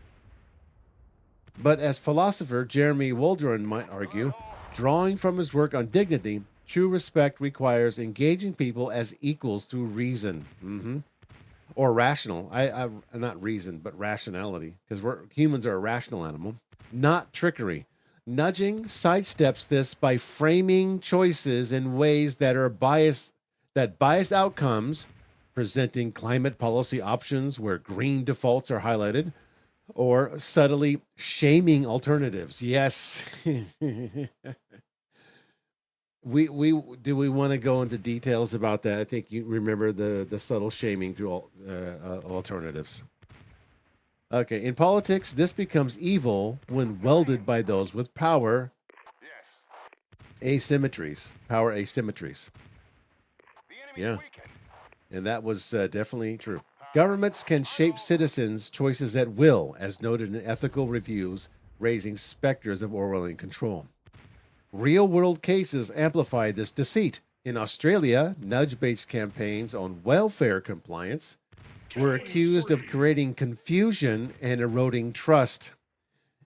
But as philosopher Jeremy Waldron might argue, drawing from his work on dignity, true respect requires engaging people as equals through reason, or rational. I not reason, but rationality, because humans are a rational animal, not trickery. Nudging sidesteps this by framing choices in ways that are biased outcomes, presenting climate policy options where green defaults are highlighted, or subtly shaming alternatives. Yes. We want to go into details about that? I think you remember the subtle shaming through alternatives. Okay, in politics, this becomes evil when welded by those with power. Asymmetries. Power asymmetries. Yeah. And that was definitely true. Governments can shape citizens' choices at will, as noted in ethical reviews, raising specters of Orwellian control. Real-world cases amplify this deceit. In Australia, nudge-based campaigns on welfare compliance were accused of creating confusion and eroding trust,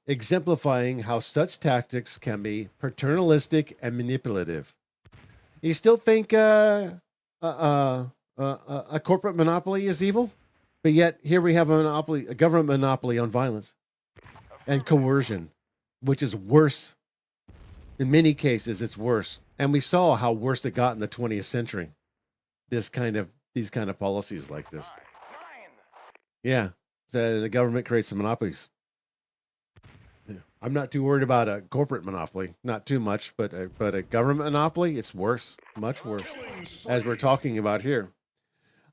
exemplifying how such tactics can be paternalistic and manipulative. You still think a corporate monopoly is evil? But yet here we have a government monopoly on violence and coercion, which is worse. In many cases, it's worse. And we saw how worse it got in the 20th century. These kind of policies like this. Yeah. The government creates some monopolies. Yeah. I'm not too worried about a corporate monopoly. Not too much, but a government monopoly, it's worse. Much worse. As we're talking about here.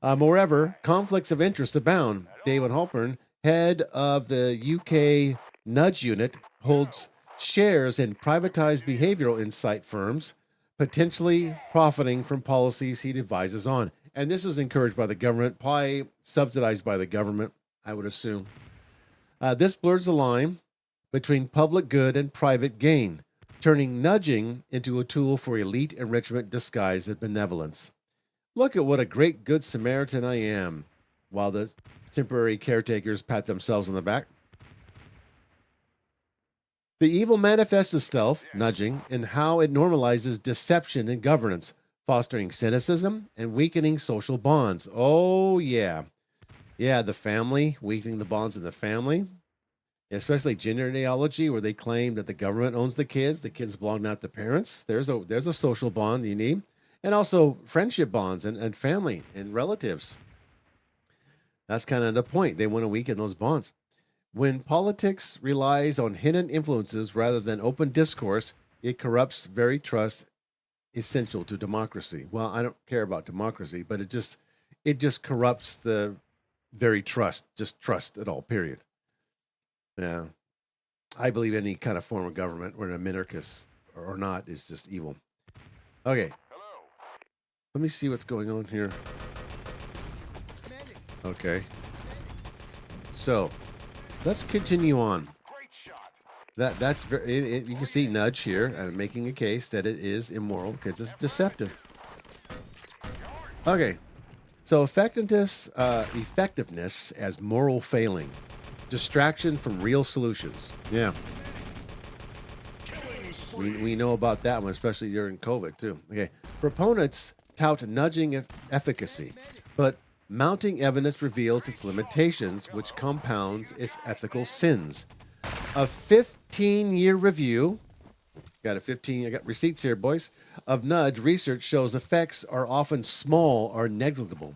Moreover, conflicts of interest abound. David Halpern, head of the UK Nudge Unit, holds shares in privatized behavioral insight firms, potentially profiting from policies he devises on. And this was encouraged by the government, probably subsidized by the government, I would assume. This blurs the line between public good and private gain, turning nudging into a tool for elite enrichment disguised as benevolence. Look at what a great good Samaritan I am, while the temporary caretakers pat themselves on the back. The evil manifests itself, nudging, in how it normalizes deception in governance, fostering cynicism and weakening social bonds. Oh, yeah. Yeah, the family, weakening the bonds in the family, especially gender ideology, where they claim that the government owns the kids belong not to parents. There's a social bond you need, and also friendship bonds and family and relatives. That's kind of the point. They want to weaken those bonds. When politics relies on hidden influences rather than open discourse, it corrupts very trust essential to democracy. Well, I don't care about democracy, but it just corrupts the very trust, just trust at all. Period. Yeah, I believe any kind of form of government, whether a minarchist or not, is just evil. Okay, let me see what's going on here. Okay, so let's continue on. That's very. You can see Nudge here making a case that it is immoral because it's deceptive. Okay, so effectiveness as moral failing, distraction from real solutions. Yeah, we know about that one, especially during COVID too. Okay, proponents tout nudging efficacy, but mounting evidence reveals its limitations, which compounds its ethical sins. A 15-year review, I got receipts here, boys, of nudge research shows effects are often small or negligible.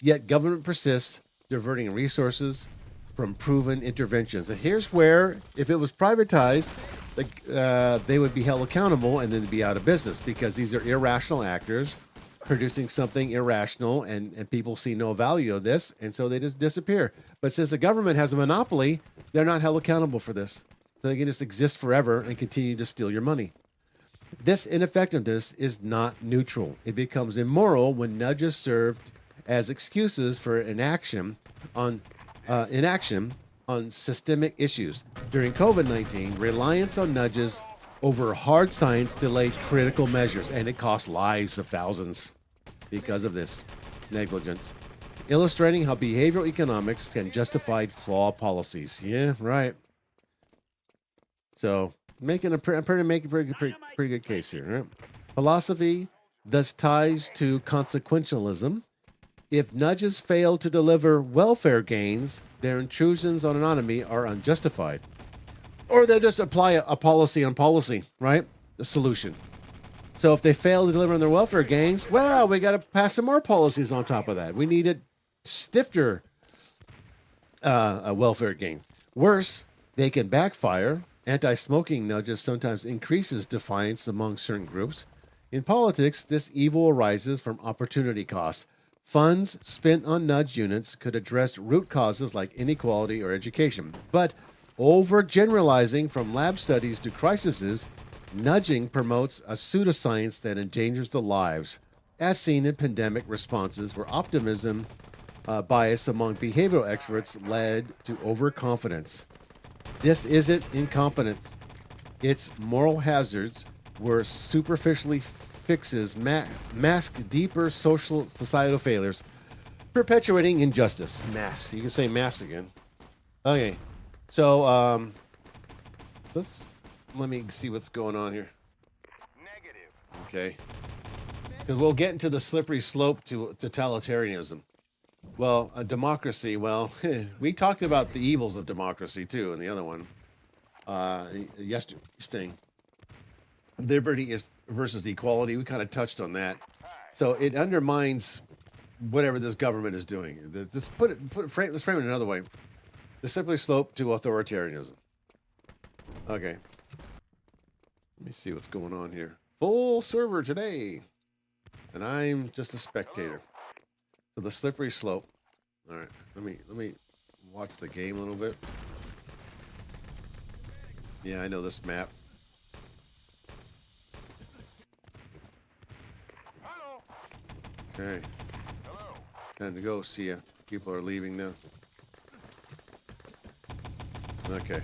Yet government persists, diverting resources from proven interventions. And here's where, if it was privatized, they would be held accountable and then be out of business because these are irrational actors producing something irrational, and people see no value of this, and so they just disappear. But since the government has a monopoly, they're not held accountable for this. So they can just exist forever and continue to steal your money. This ineffectiveness is not neutral. It becomes immoral when nudges served as excuses for inaction on systemic issues. During COVID-19, reliance on nudges over hard science delayed critical measures, and it cost lives of thousands because of this negligence, illustrating how behavioral economics can justify flawed policies. Yeah, right. So, making a pretty good case here. Right? Philosophy thus ties to consequentialism. If nudges fail to deliver welfare gains, their intrusions on autonomy are unjustified. Or they'll just apply a policy on policy, right? The solution. So if they fail to deliver on their welfare gains, well, we got to pass some more policies on top of that. We need a stifter a welfare gain. Worse, they can backfire. Anti-smoking nudges sometimes increases defiance among certain groups. In politics, this evil arises from opportunity costs. Funds spent on nudge units could address root causes like inequality or education. But overgeneralizing from lab studies to crises, nudging promotes a pseudoscience that endangers the lives, as seen in pandemic responses where optimism bias among behavioral experts led to overconfidence. This isn't incompetence. It's moral hazards where superficially fixes mask deeper social societal failures, perpetuating injustice. Mass. You can say mass again. Okay. So let me see what's going on here. Negative. Okay. Because we'll get into the slippery slope to totalitarianism. Well, a democracy. Well, we talked about the evils of democracy too, in the other one. Yesterday's thing. Liberty is versus equality. We kind of touched on that. So it undermines whatever this government is doing. Let's frame it another way. The slippery slope to authoritarianism. Okay. Let me see what's going on here. Full server today. And I'm just a spectator. So the slippery slope. All right. Let me watch the game a little bit. Yeah, I know this map. Okay. Time to go. See ya. People are leaving now. Okay.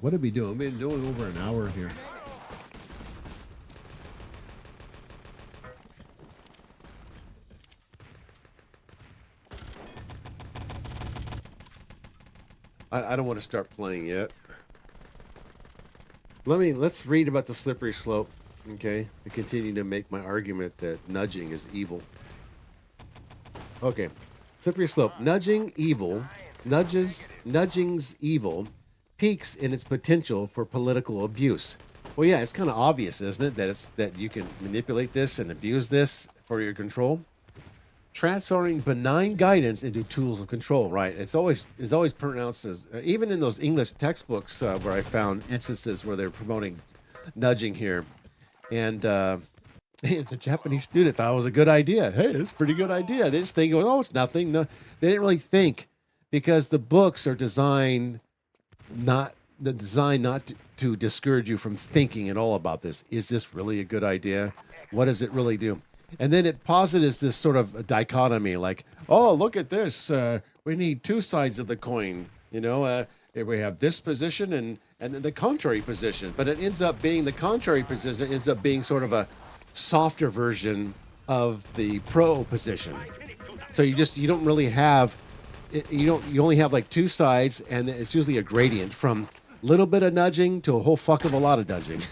What did we do? We've been doing over an hour here. I don't want to start playing yet. Let's read about the slippery slope. Okay, I continue to make my argument that nudging is evil. Okay, slippery slope. Nudging's evil peaks in its potential for political abuse. Well, yeah, it's kind of obvious, isn't it, that you can manipulate this and abuse this for your control. Transferring benign guidance into tools of control, right? It's always pronounced as, even in those English textbooks where I found instances where they're promoting nudging here, and the Japanese student thought it was a good idea. Hey, it's a pretty good idea. They just think, oh, it's nothing. No, they didn't really think, because the books are designed not to discourage you from thinking at all about this. Is this really a good idea? What does it really do? And then it posits this sort of dichotomy, like, oh, look at this. We need two sides of the coin. If we have this position and the contrary position, but it ends up being the contrary position ends up being sort of a softer version of the pro position. So you don't really have, you only have like two sides, and it's usually a gradient from a little bit of nudging to a whole fuck of a lot of nudging.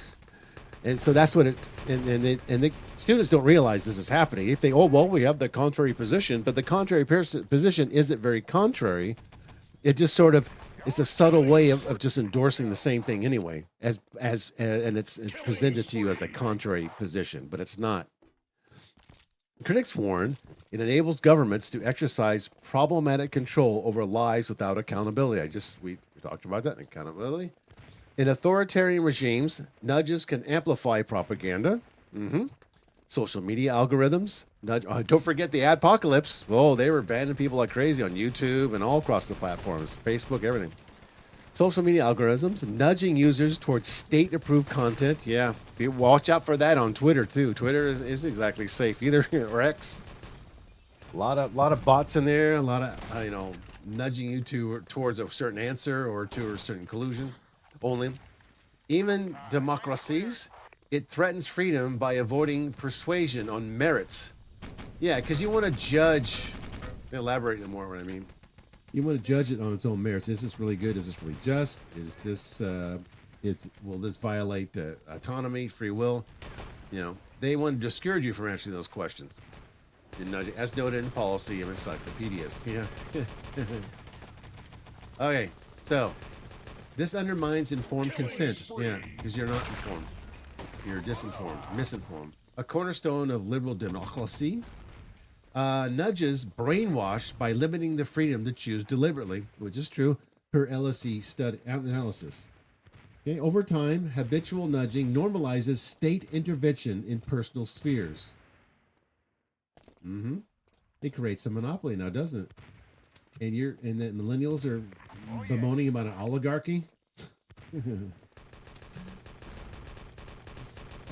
And so that's what the students don't realize this is happening. They think, oh, well, we have the contrary position, but the contrary position isn't very contrary. It just sort of, it's a subtle way of just endorsing the same thing anyway, and it's presented to you as a contrary position, but it's not. Critics warn it enables governments to exercise problematic control over lives without accountability. We talked about that, accountability. In authoritarian regimes, nudges can amplify propaganda. Social media algorithms. Don't forget the adpocalypse. Oh, they were banning people like crazy on YouTube and all across the platforms, Facebook, everything. Social media algorithms, nudging users towards state-approved content. Yeah, watch out for that on Twitter too. Twitter isn't exactly safe either, or X. A lot of bots in there. A lot of nudging you towards a certain answer or to a certain conclusion. Only. Even democracies, it threatens freedom by avoiding persuasion on merits. Yeah, because you want to judge. Elaborate more what I mean. You want to judge it on its own merits. Is this really good? Is this really just? Will this violate autonomy, free will? They want to discourage you from answering those questions. As noted in policy and encyclopedias. Yeah. Okay, so this undermines informed consent. Yeah, because you're not informed. You're disinformed, misinformed. A cornerstone of liberal democracy. Nudges brainwash by limiting the freedom to choose deliberately, which is true per LSE study analysis. Okay, over time, habitual nudging normalizes state intervention in personal spheres. It creates a monopoly now, doesn't it? And the millennials are bemoaning about an oligarchy.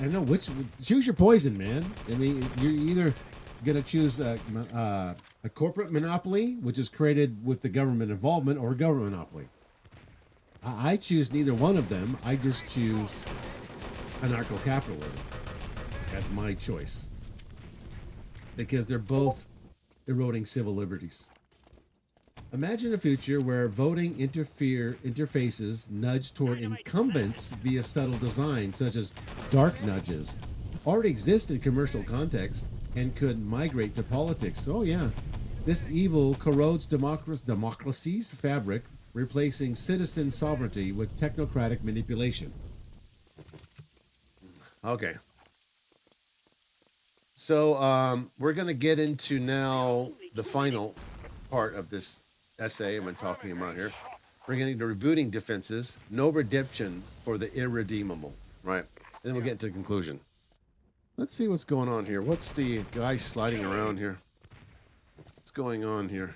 I know choose your poison, man. I mean, you're either going to choose a corporate monopoly, which is created with the government involvement, or a government monopoly. I choose neither one of them. I just choose anarcho-capitalism as my choice, because they're both eroding civil liberties. Imagine a future where voting interfaces nudge toward incumbents via subtle design, such as dark nudges, already exist in commercial contexts and could migrate to politics. Oh yeah, this evil corrodes democracy's fabric, replacing citizen sovereignty with technocratic manipulation. Okay. So we're going to get into now the final part of this essay I'm talking about here. We're getting to rebooting defenses, no redemption for the irredeemable, right? Then we'll get to the conclusion. Let's see what's going on here. What's the guy sliding around here? What's going on here?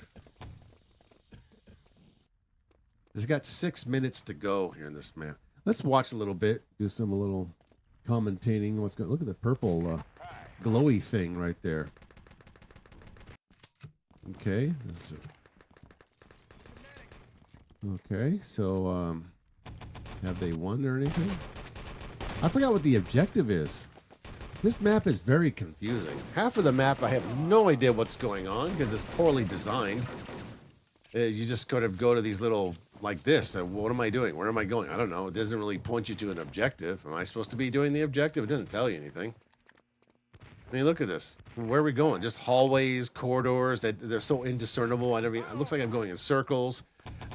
It's got 6 minutes to go here in this map. Let's watch a little bit. Do a little commentating. What's going? Look at the purple glowy thing right there. Okay. Okay. So, have they won or anything? I forgot what the objective is. This map is very confusing. Half of the map, I have no idea what's going on because it's poorly designed. You just kind of go to these little like this. What am I doing? Where am I going? I don't know. It doesn't really point you to an objective. Am I supposed to be doing the objective? It doesn't tell you anything. I mean, look at this. Where are we going? Just hallways, corridors. They're so indiscernible. It looks like I'm going in circles.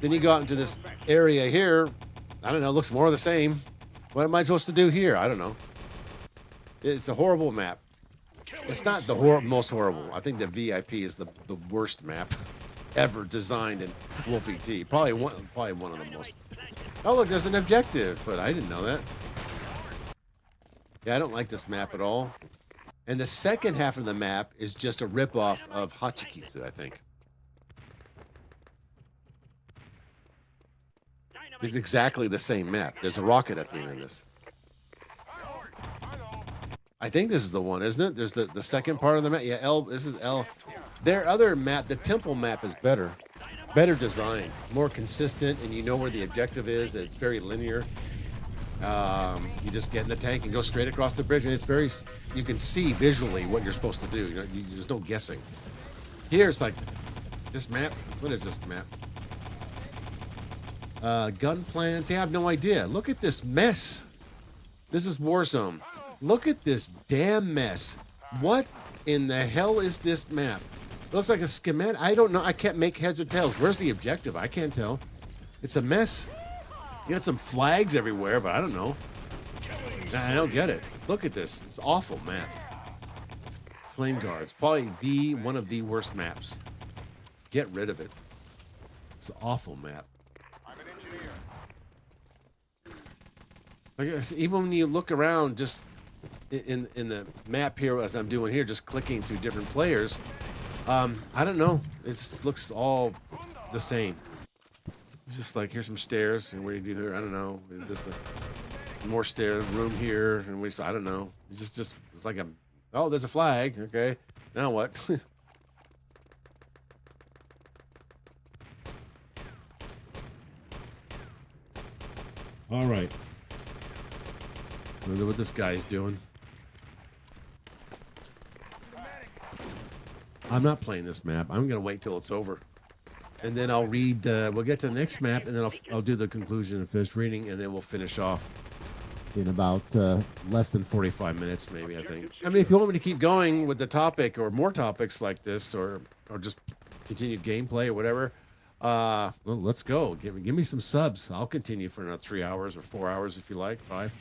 Then you go out into this area here. I don't know. It looks more of the same. What am I supposed to do here? I don't know. It's a horrible map. It's not the most horrible. I think the VIP is the worst map ever designed in Wolf ET. Probably one of the most. Oh, look, there's an objective, but I didn't know that. Yeah, I don't like this map at all. And the second half of the map is just a ripoff of Hachikisu, I think. It's exactly the same map. There's a rocket at the end of this. I think this is the one, isn't it? There's the second part of the map. Yeah, L. This is L. Their other map, the temple map, is better. Better designed. More consistent, and you know where the objective is. It's very linear. You just get in the tank and go straight across the bridge, and it's very, you can see visually what you're supposed to do. You know, there's no guessing. Here it's like, this map, what is this map? Gun plans, I have no idea. Look at this mess. This is Warzone. Look at this damn mess. What in the hell is this map? It looks like a schematic. I don't know. I can't make heads or tails. Where's the objective? I can't tell. It's a mess. You got some flags everywhere, but I don't know. I don't get it. Look at this. It's awful map. Flame guards. Probably one of the worst maps. Get rid of it. It's an awful map. I guess even when you look around, just in the map here, as I'm doing here, just clicking through different players, I don't know. It looks all the same. It's just like, here's some stairs, and what do you do here? I don't know. It's just more stairs, room here, and I don't know. It's just it's like there's a flag. Okay, now what? All right. I wonder what this guy's doing. I'm not playing this map. I'm gonna wait till it's over, and then I'll read. We'll get to the next map, and then I'll do the conclusion and finish reading, and then we'll finish off in about less than 45 minutes, maybe. I think. I mean, if you want me to keep going with the topic or more topics like this, or just continue gameplay or whatever, well, let's go. Give me some subs. I'll continue for another 3 hours or 4 hours if you like. 5.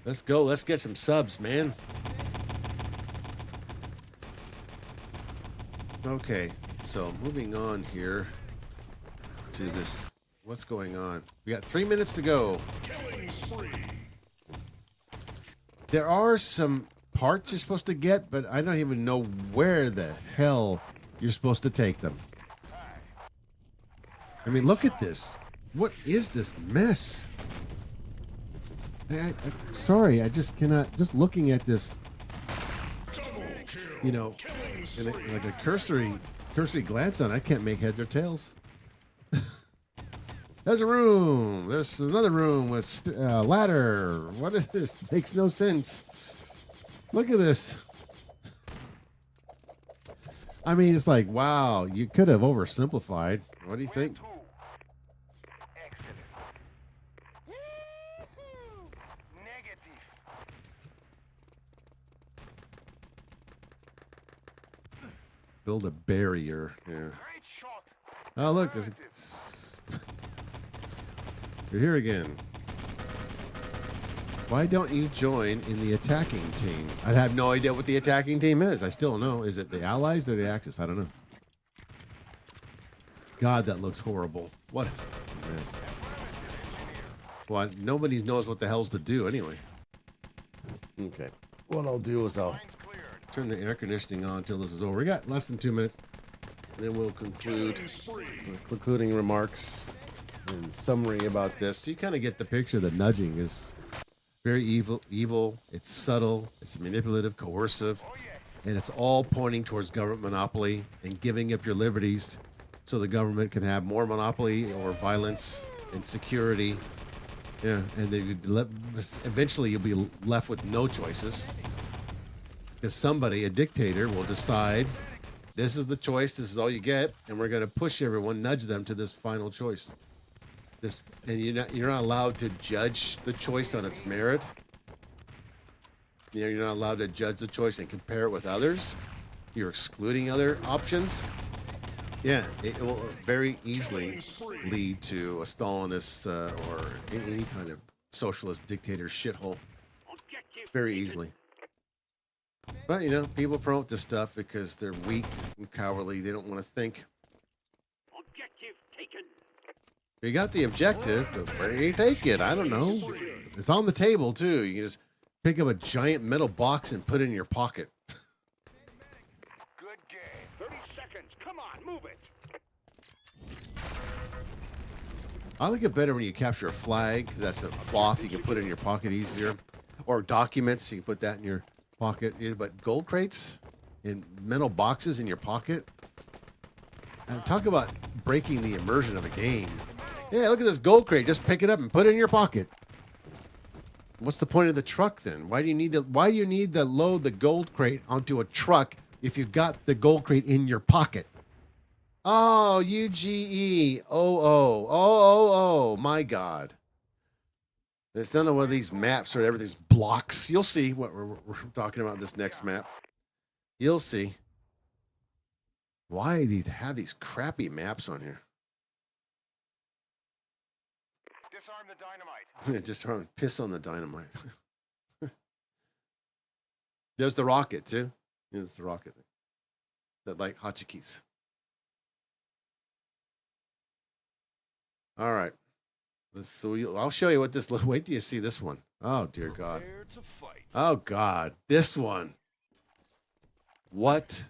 Let's go. Let's get some subs, man. Okay, so moving on here to this. What's going on? We got 3 minutes to go. There are some parts you're supposed to get, but I don't even know where the hell you're supposed to take them. I mean, look at this. What is this mess? Sorry, I just cannot. Just looking at this, you know, like a cursory glance on, I can't make heads or tails. There's a room. There's another room with ladder. What is this? Makes no sense. Look at this. I mean, it's like, wow, you could have oversimplified. What do you think? Build a barrier. Yeah. Oh, look. You're here again. Why don't you join in the attacking team? I have no idea what the attacking team is. I still don't know. Is it the Allies or the Axis? I don't know. God, that looks horrible. What a mess. Well, nobody knows what the hell's to do anyway. Okay. What I'll do is I'll turn the air conditioning on until this is over. We got less than 2 minutes. Then we'll conclude with concluding remarks and summary about this. So you kind of get the picture that nudging is very evil. It's subtle. It's manipulative, coercive, and it's all pointing towards government monopoly and giving up your liberties so the government can have more monopoly or violence and security. Yeah, and then eventually you'll be left with no choices. Because somebody, a dictator, will decide this is the choice, this is all you get, and we're going to push everyone, nudge them to this final choice. This, and you're not allowed to judge the choice on its merit. You know, you're not allowed to judge the choice and compare it with others. You're excluding other options. Yeah, it will very easily lead to a Stalinist or any kind of socialist dictator shithole. Very easily. But, you know, people promote this stuff because they're weak and cowardly. They don't want to think. Objective taken. You got the objective, but where do you take it? I don't know. It's on the table, too. You can just pick up a giant metal box and put it in your pocket. Good game. 30 seconds. Come on, move it. I like it better when you capture a flag, 'cause that's a cloth you can put in your pocket easier. Or documents, you can put that in your pocket. Yeah, but gold crates in metal boxes in your pocket? And talk about breaking the immersion of a game. Yeah, look at this gold crate. Just pick it up and put it in your pocket. What's the point of the truck then? Why do you need to load the gold crate onto a truck if you've got the gold crate in your pocket? Oh, UGE. Oh, my God. It's none of one of these maps or everything's blocks. You'll see what we're talking about this next map. You'll see. Why do these have these crappy maps on here? Disarm the dynamite. Just piss on the dynamite. There's the rocket too. Yeah, it's the rocket thing. That like hotchikis. All right. I'll show you what this looks. Wait till you see this one. Oh dear God. Prepare to fight. Oh God. This one. What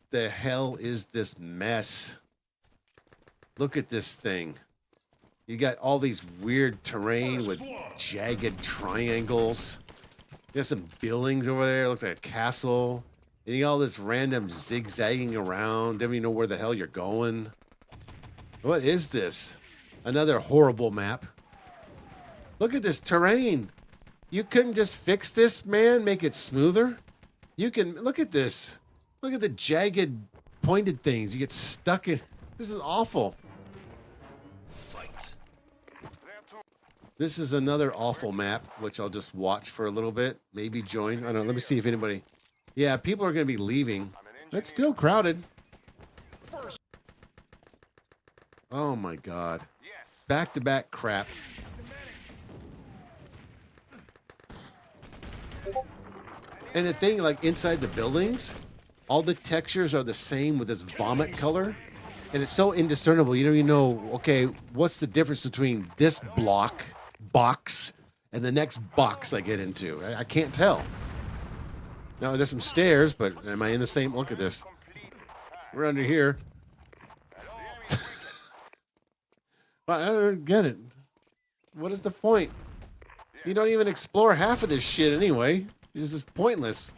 the hell is this mess? Look at this thing. You got all these weird terrain with jagged triangles. You got some buildings over there. It looks like a castle. And you got all this random zigzagging around. Don't even know where the hell you're going. What is this? Another horrible map. Look at this terrain. You couldn't just fix this, man? Make it smoother? You can. Look at this. Look at the jagged, pointed things. You get stuck in. This is awful. This is another awful map, which I'll just watch for a little bit. Maybe join. I don't know. Let me see if anybody... Yeah, people are going to be leaving. It's still crowded. Oh, my God. Back-to-back crap. And the thing, like, inside the buildings, all the textures are the same with this vomit color. And it's so indiscernible. You don't even know, okay, what's the difference between this box and the next box I get into? I can't tell. Now, there's some stairs, but am I in the same? Look at this. We're under here. Well, I don't get it. What is the point? You don't even explore half of this shit anyway. It's just pointless.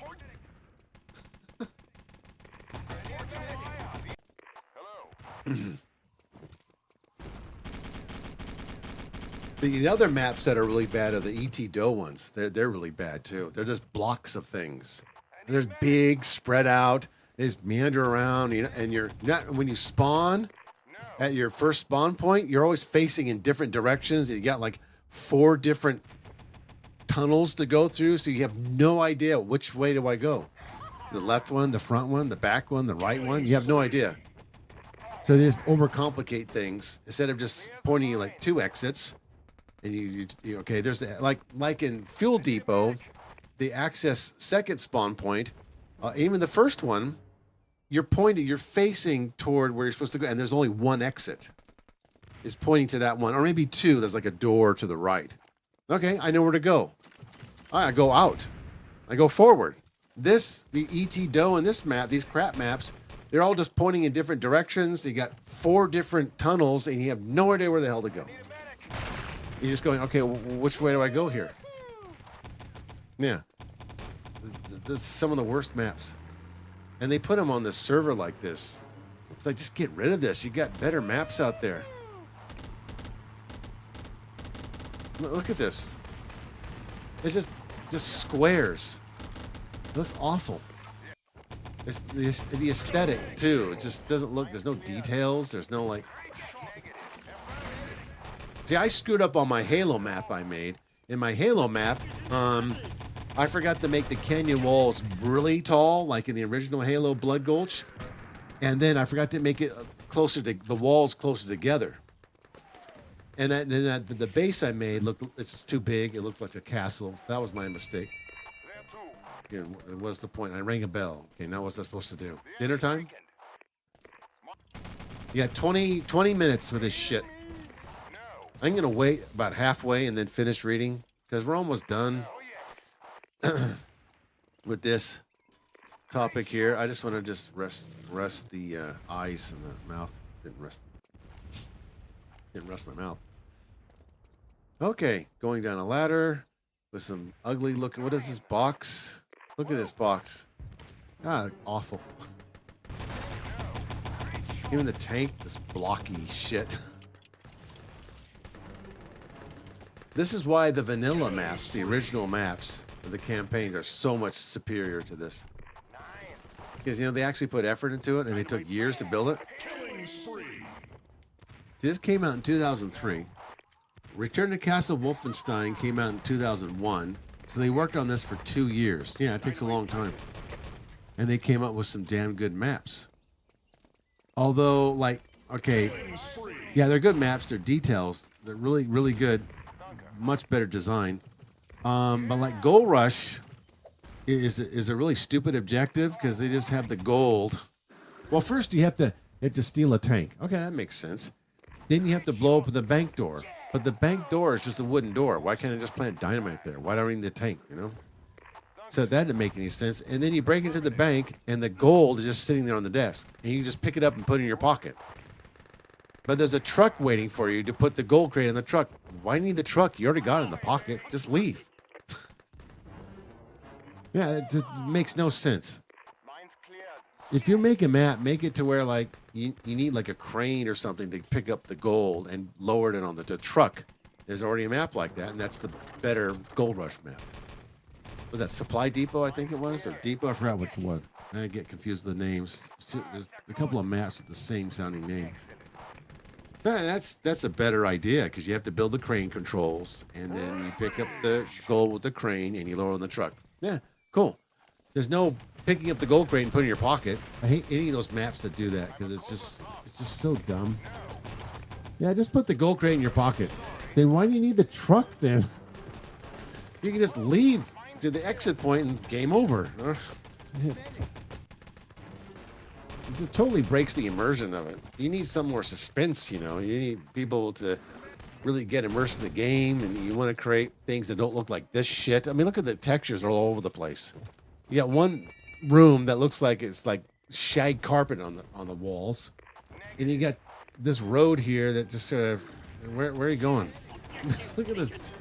The other maps that are really bad are the E.T. Doe ones. They're really bad too. They're just blocks of things. And there's big, spread out. They just meander around. You know, and you're not when you spawn at your first spawn point. You're always facing in different directions. You got like 4 different tunnels to go through, so you have no idea which way do I go. The left one, the front one, the back one, the right one. You have no idea. So they just overcomplicate things instead of just pointing you like 2 exits. And you okay, there's like in Fuel Depot, the access second spawn point, even the first one, you're facing toward where you're supposed to go, and there's only 1 exit. Is pointing to that one, or maybe 2. There's like a door to the right. Okay, I know where to go. I go out. I go forward. The E.T. Doe in this map, these crap maps, they're all just pointing in different directions. You got 4 different tunnels, and you have no idea where the hell to go. You're just going, okay, which way do I go here? Yeah. This is some of the worst maps. And they put them on this server like this. It's like, just get rid of this. You got better maps out there. Look at this. It's just squares. It looks awful. It's the aesthetic, too. It just doesn't look, there's no details. There's no, like... See, I screwed up on my Halo map I made. In my Halo map, I forgot to make the canyon walls really tall, like in the original Halo Blood Gulch. And then I forgot to make it closer to the walls closer together. And then the base I made it's just too big. It looked like a castle. That was my mistake. There too. Yeah, what's the point? I rang a bell. Okay, now what's that supposed to do? Dinner time? You got 20 minutes with this shit. No. I'm going to wait about halfway and then finish reading because we're almost done Oh yes. with this topic here. I just want to just rest the eyes and the mouth. Didn't rest my mouth. Okay, going down a ladder with some ugly looking. What is this box? Look at this box. Ah, awful. Even the tank, this blocky shit. This is why the vanilla maps, the original maps of the campaigns, are so much superior to this. Because, you know, they actually put effort into it and they took years to build it. This came out in 2003. Return to Castle Wolfenstein came out in 2001. So they worked on this for 2 years. Yeah, it takes a long time. And they came up with some damn good maps. Although, like, okay, yeah, they're good maps. They're details. They're really, really good. Much better design. But like Gold Rush is a really stupid objective because they just have the gold. Well, first you have to steal a tank. Okay, that makes sense. Then you have to blow up the bank door. But the bank door is just a wooden door. Why can't I just plant dynamite there? Why do I need the tank, you know? So that didn't make any sense. And then you break into the bank, and the gold is just sitting there on the desk. And you just pick it up and put it in your pocket. But there's a truck waiting for you to put the gold crate in the truck. Why need the truck? You already got it in the pocket. Just leave. Yeah, it just makes no sense. Mine's cleared. If you make a map, Make it to where, like, you need, like, a crane or something to pick up the gold and lower it on the truck. There's already a map like that, and that's the better Gold Rush map. Was that Supply Depot, I think it was? Or Depot? I forgot which one. I get confused with the names. There's a couple of maps with the same sounding name. That's a better idea because you have to build the crane controls and then you pick up the gold with the crane and you lower on the truck. Yeah, cool. There's no picking up the gold crate and putting it in your pocket. I hate any of those maps that do that because it's just so dumb. Yeah, just put the gold crate in your pocket. Then why do you need the truck then? You can just leave to the exit point and game over. It totally breaks the immersion of it. You need some more suspense, you know. You need people to really get immersed in the game, and you want to create things that don't look like this shit. I mean, look at the textures all over the place. You got one room that looks like it's like shag carpet on the walls, and you got this road here that just sort of where are you going? Look at this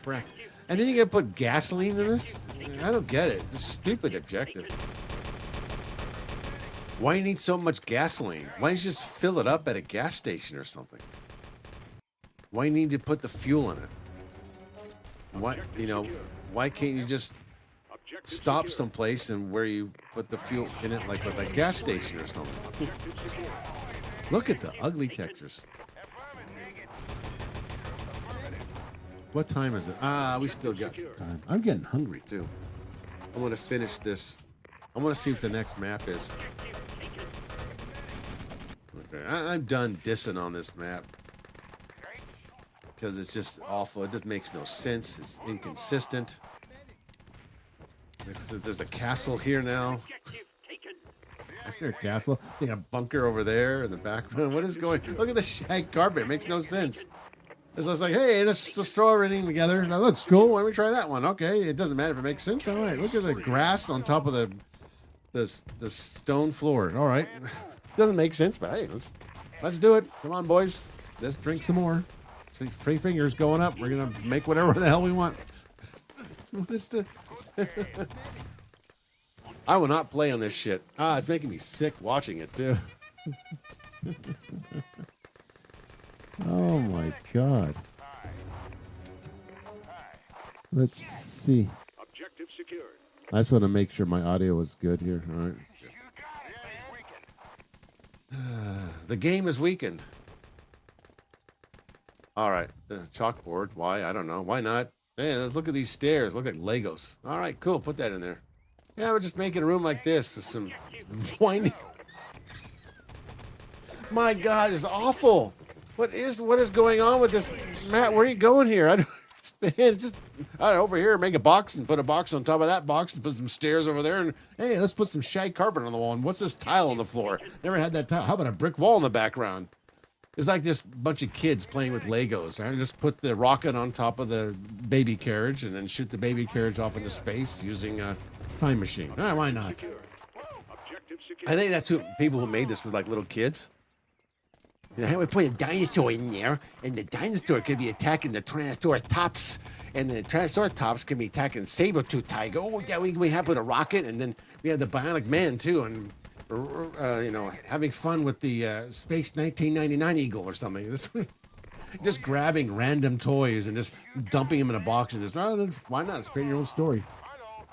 crap. And then you got to put gasoline in this. I don't get it. It's a stupid objective. Why do you need so much gasoline? Why don't you just fill it up at a gas station or something? Why do you need to put the fuel in it? Why can't you just stop someplace and where you put the fuel in it, like with a gas station or something? Look at the ugly textures. What time is it? We still got some time. I'm getting hungry too. I want to finish this. I want to see what the next map is. Okay, I'm done dissing on this map because it's just awful. It just makes no sense. It's inconsistent. There's a castle here now. I see a castle. They got a bunker over there in the background. What is going? Look at the shag carpet. It makes no sense. It's just like, hey, let's just throw everything together. That looks cool. Why don't we try that one? Okay, it doesn't matter if it makes sense. All right, look at the grass on top of the stone floor. All right, doesn't make sense, but hey, let's do it. Come on, boys. Let's drink some more. See, 3 fingers going up. We're gonna make whatever the hell we want. What is the? I will not play on this shit. It's making me sick watching it too. Oh my God. Let's see. Objective secured. I just want to make sure my audio is good here. All right. The game is weakened. All right, chalkboard. Why? I don't know. Why not? Hey, let's look at these stairs. Look like Legos. All right, cool. Put that in there. Yeah, we're just making a room like this with some winding. My God, it's awful. What is going on with this, Matt? Where are you going here? I don't understand. Just over here, make a box and put a box on top of that box and put some stairs over there. And hey, let's put some shag carpet on the wall. And what's this tile on the floor? Never had that tile. How about a brick wall in the background? It's like this bunch of kids playing with Legos. I just put the rocket on top of the baby carriage and then shoot the baby carriage off into space using a time machine. All right, why not? Objective secure. I think that's who people who made this were like little kids. You know, we put a dinosaur in there, and the dinosaur could be attacking the Tyrannosaurus, and the Tyrannosaurus can be attacking saber-tooth tiger. Oh, yeah, we have with a rocket, and then we have the Bionic Man too, and you know, having fun with the Space 1999 Eagle or something. This just grabbing random toys and just dumping them in a box and just why not? It's create your own story. I know.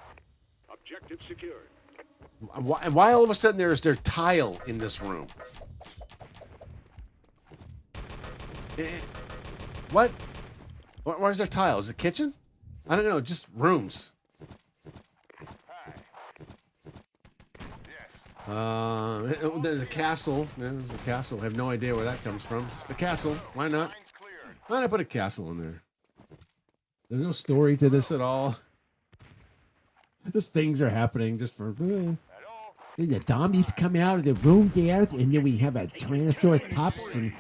Objective secured. Why all of a sudden there tile in this room? What? Where's their tile? Is it kitchen? I don't know. Just rooms. Hi. Yes. There's a castle. Yeah, there's a castle. I have no idea where that comes from. Just the castle. Why not? Lines cleared. Why not put a castle in there? There's no story to this at all. Just things are happening just for. Hello. And the zombies come out of the room there, and then we have a Tyrannosaurus Tops, and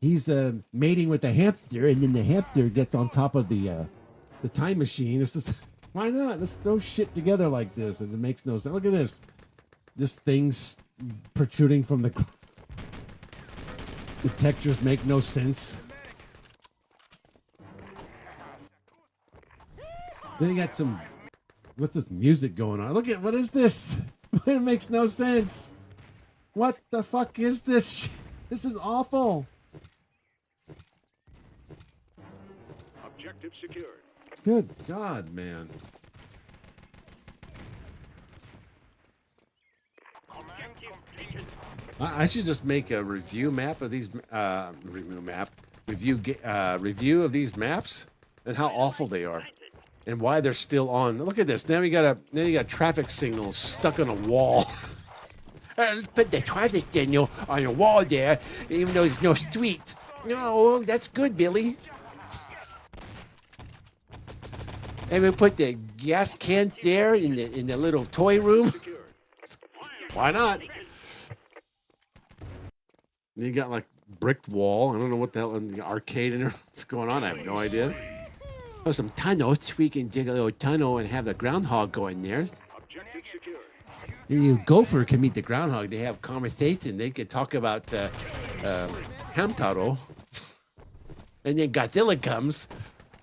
he's mating with the hamster, and then the hamster gets on top of the time machine. It's just, why not? Let's throw shit together like this, and it makes no sense. Look at this. This thing's protruding from the textures make no sense. Then you got some, what's this music going on? Look at, what is this? It makes no sense. What the fuck is this? This is awful. Objective secured. Good God, man. Command completed. I should just make a review map of these review of these maps and how awful they are and why they're still on. Look at this. Now you got traffic signals stuck on a wall. Let's put the traffic signal on a wall there, even though there's no street. No, that's good, Billy. And we put the gas cans there in the little toy room. Why not? You got like brick wall. I don't know what the hell in the arcade and what's going on. I have no idea. Oh, some tunnels. We can dig a little tunnel and have the groundhog go in there. Objective secured. You Gopher can meet the groundhog. They have conversation. They can talk about Hamtaro. And then Godzilla comes.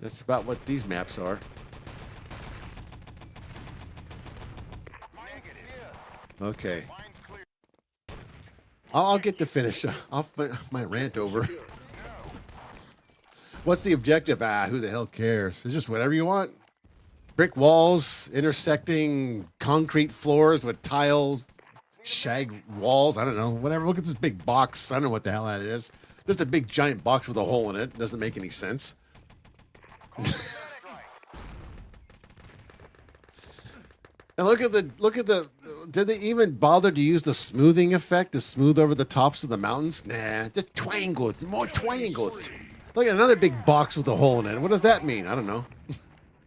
That's about what these maps are. Okay. Lines clear. I'll get to finish. I'll my rant over. What's the objective? Who the hell cares? It's just whatever you want. Brick walls, intersecting concrete floors with tiles, shag walls. I don't know. Whatever. Look at this big box. I don't know what the hell that is. Just a big giant box with a hole in it. Doesn't make any sense. And look at the. Did they even bother to use the smoothing effect to smooth over the tops of the mountains? Nah, just triangles, more triangles. Look at another big box with a hole in it. What does that mean? I don't know.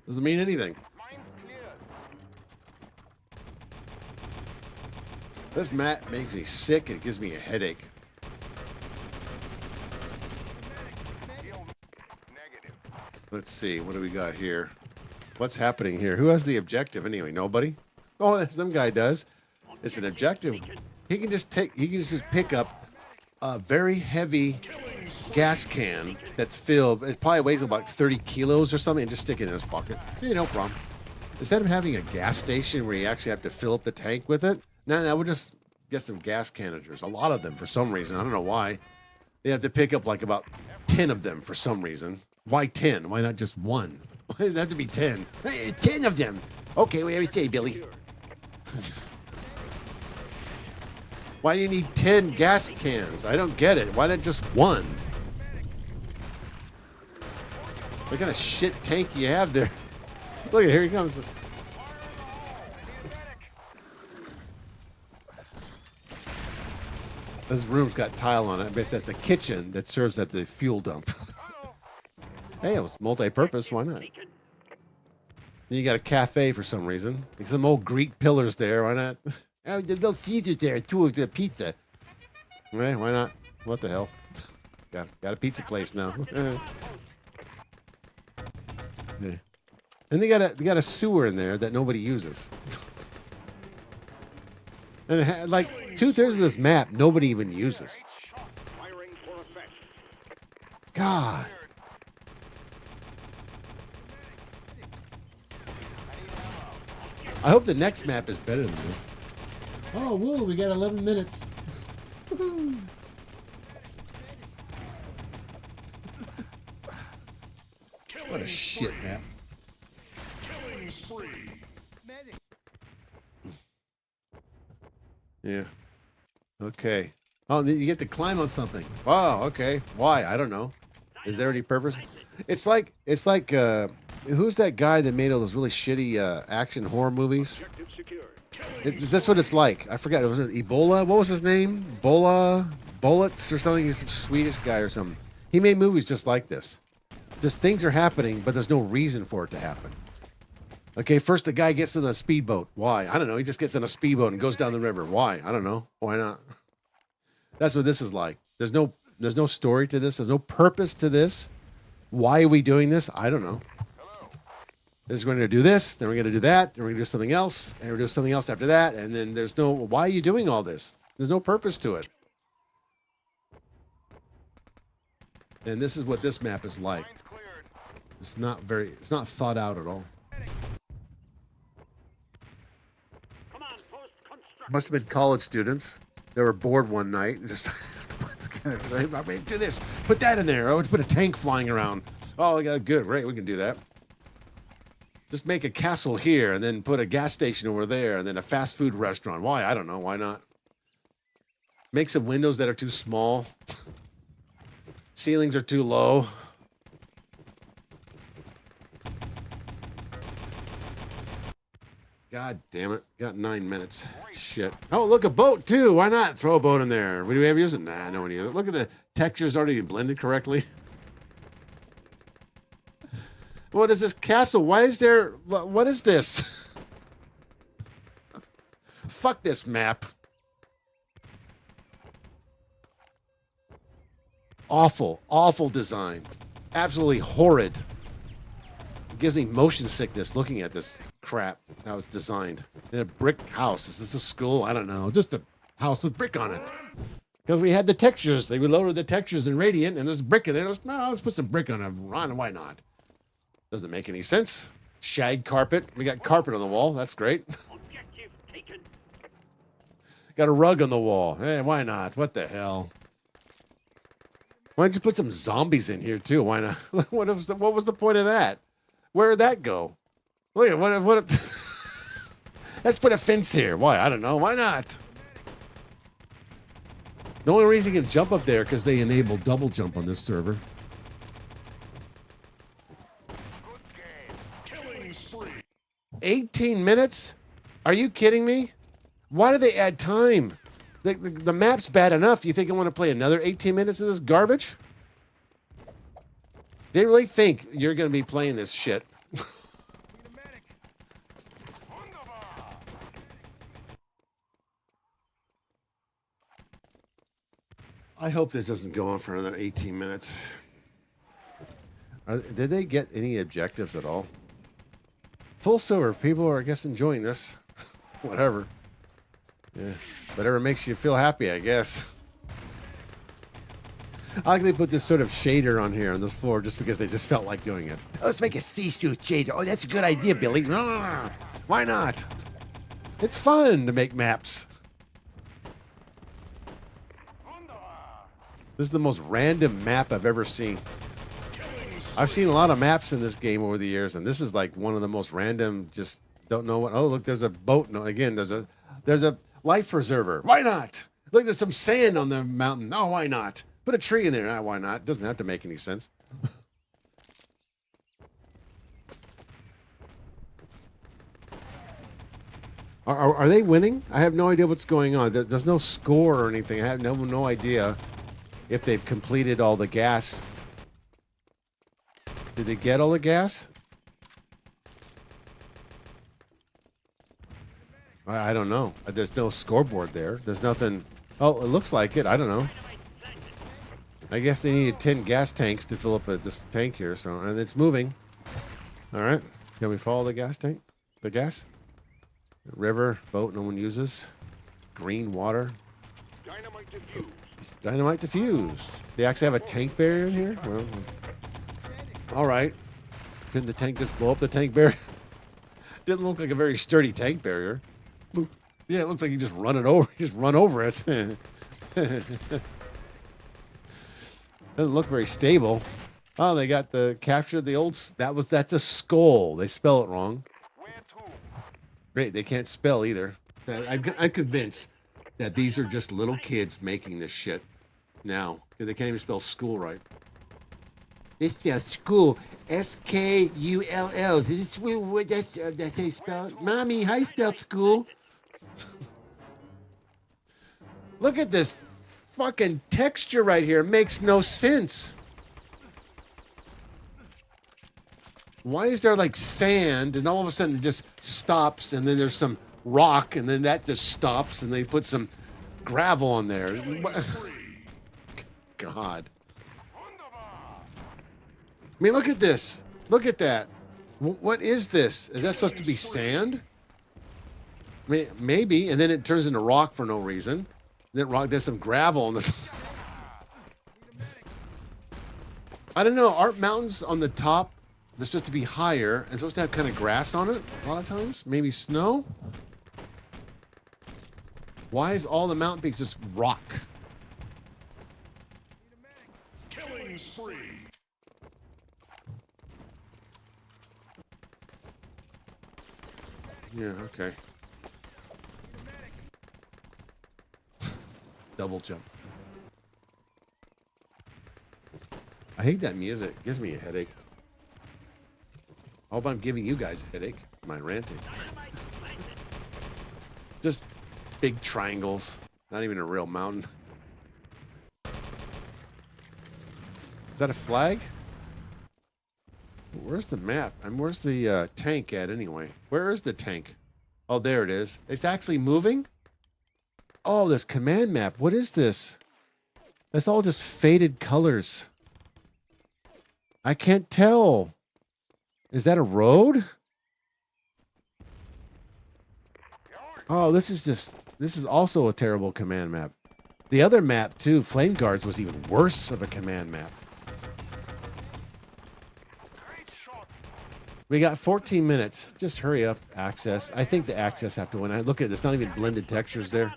Doesn't mean anything. Lines cleared. This map makes me sick. It gives me a headache. Negative. Let's see. What do we got here? What's happening here? Who has the objective anyway? Nobody? Oh, some guy does. It's an objective. He can just pick up a very heavy gas can that's filled. It probably weighs about 30 kilos or something and just stick it in his pocket. Hey, no problem. Instead of having a gas station where you actually have to fill up the tank with it, no, we'll just get some gas canisters. A lot of them for some reason. I don't know why. They have to pick up like about 10 of them for some reason. Why 10? Why not just one? Why does it have to be 10? Hey, 10 of them. Okay, whatever you say, Billy. Why do you need 10 gas cans? I don't get it. Why not just one? What kind of shit tank you have there? Look at here he comes. This room's got tile on it. I guess that's the kitchen that serves at the fuel dump. Hey, it was multi-purpose. Why not? Then you got a cafe for some reason. Like some old Greek pillars there. Why not? Oh, the little Caesars there too of the pizza. Right? Why not? What the hell? Got a pizza place now. Yeah. And they got a sewer in there that nobody uses. And it had, like 2/3 of this map nobody even uses. God. I hope the next map is better than this. Oh, woo, we got 11 minutes. What a shit map. Killing spree. Yeah. Okay. Oh, you get to climb on something. Wow. Okay. Why? I don't know. Is there any purpose? It's like who's that guy that made all those really shitty action horror movies? That's what it's like. I forgot. Was it Ebola? What was his name? Bullets or something? He's some Swedish guy or something. He made movies just like this. Just things are happening, but there's no reason for it to happen. Okay, first the guy gets in a speedboat. Why? I don't know. He just gets in a speedboat and goes down the river. Why? I don't know. Why not? That's what this is like. There's no story to this. There's no purpose to this. Why are we doing this? I don't know. This is going to do this, then we're going to do that, then we're going to do something else, and we're going to do something else after that, and then there's no, why are you doing all this? There's no purpose to it. And this is what this map is like. It's not thought out at all. Must have been college students. They were bored one night and just do this, put that in there. Oh, put a tank flying around. Oh, yeah, good, great, we can do that. Just make a castle here and then put a gas station over there and then a fast food restaurant. Why? I don't know. Why not? Make some windows that are too small. Ceilings are too low. God damn it. Got 9 minutes. Shit. Oh, look, a boat too. Why not throw a boat in there? Do we ever use it? Nah, no one uses it. Look at the textures already blended correctly. What is this castle? Why is there... What is this? Fuck this map. Awful. Awful design. Absolutely horrid. It gives me motion sickness looking at this crap that was designed. In a brick house. Is this a school? I don't know. Just a house with brick on it. Because we had the textures. They reloaded the textures in Radiant, and there's brick in there. Let's put some brick on it. Why not? Doesn't make any sense. Shag carpet. We got carpet on the wall. That's great. Got a rug on the wall. Hey, why not? What the hell? Why don't you put some zombies in here too? Why not? What was the point of that? Where did that go? Look at what. Let's put a fence here. Why? I don't know. Why not? The only reason you can jump up there because they enable double jump on this server. 18 minutes? Are you kidding me? Why do they add time? The map's bad enough. You think I want to play another 18 minutes of this garbage? They really think you're going to be playing this shit. I hope this doesn't go on for another 18 minutes. Did they get any objectives at all? Full silver. People are, I guess, enjoying this. Whatever. Yeah. Whatever makes you feel happy, I guess. I like they put this sort of shader on here on this floor just because they just felt like doing it. Oh, let's make a see-through shader. Oh, that's a good idea, Billy. Why not? It's fun to make maps. This is the most random map I've ever seen. I've seen a lot of maps in this game over the years, and this is like one of the most random, just don't know what. Oh, look, there's a boat. No, again, there's a life preserver. Why not? Look, there's some sand on the mountain. Oh, why not? Put a tree in there. Why not? Doesn't have to make any sense. Are they winning? I have no idea what's going on. There's no score or anything. I have no idea if they've completed all the gas. Did they get all the gas? I don't know. There's no scoreboard there. There's nothing. Oh, it looks like it. I don't know. I guess they needed 10 gas tanks to fill up this tank here. So, and it's moving. All right. Can we follow the gas tank? The gas? River, boat no one uses. Green water. Dynamite defused. Dynamite diffuse. They actually have a tank barrier in here? Well, all right. Couldn't the tank just blow up the tank barrier? Didn't look like a very sturdy tank barrier. Yeah, it looks like you just run it over. You just run over it. Doesn't look very stable. Oh, they got the capture the old. That's a skull. They spell it wrong. Where to? Great, they can't spell either. So I'm convinced that these are just little kids making this shit now because they can't even spell school right. They spell school SKULL. This is that's how you spell it. Mommy, how you spell school? Look at this fucking texture right here. It makes no sense. Why is there like sand and all of a sudden it just stops and then there's some rock and then that just stops and they put some gravel on there? God. I mean, look at this. Look at that. What is this? Is that supposed to be sand? I mean, maybe. And then it turns into rock for no reason. Then rock. There's some gravel on this. I don't know. Aren't mountains on the top? They're supposed to be higher and supposed to have kind of grass on it a lot of times. Maybe snow. Why is all the mountain peaks just rock? Killing spree. Yeah, okay. Double jump. I hate that music. It gives me a headache. I hope I'm giving you guys a headache. Am I ranting? Just big triangles. Not even a real mountain. Is that a flag? Where's the map? And where's the tank at anyway? Where is the tank? Oh, there it is. It's actually moving? Oh, this command map. What is this? That's all just faded colors. I can't tell. Is that a road? Oh, this is also a terrible command map. The other map, too, Flame Guards, was even worse of a command map. We got 14 minutes. Just hurry up, Access. I think the Access have to win. I look at this, not even blended textures there.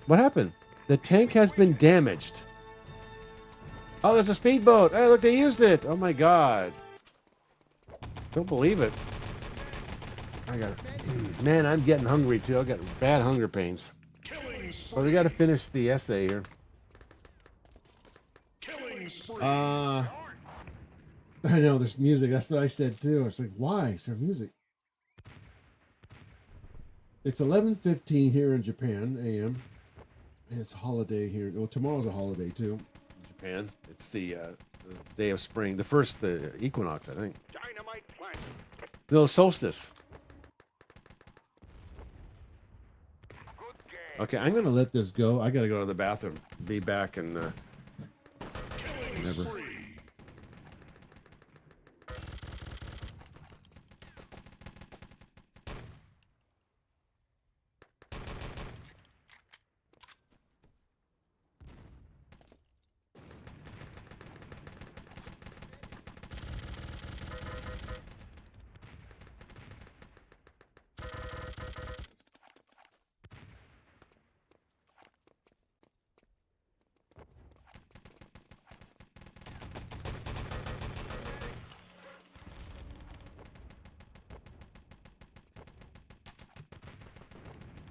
What happened? The tank has been damaged. Oh, there's a speedboat. Hey, look, they used it. Oh my God. Don't believe it. Man, I'm getting hungry too. I got bad hunger pains. But we got to finish the essay here. I know there's music. That's what I said too. It's like, why is there music? It's 11:15 here in Japan, AM. It's a holiday here. Well, tomorrow's a holiday too. Japan. It's the day of spring. The equinox, I think. Dynamite planted. No, solstice. Okay, I'm gonna let this go. I gotta go to the bathroom. Be back in whenever.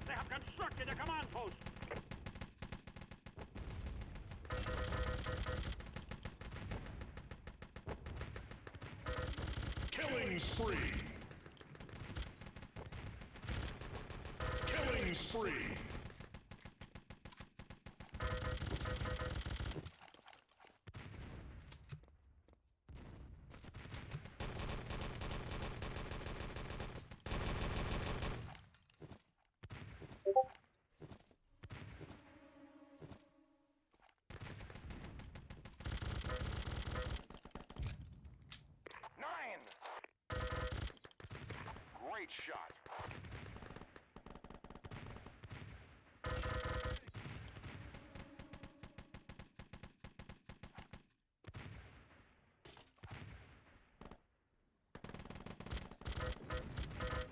They have constructed a command post. Killing spree. Killing spree. Great shot.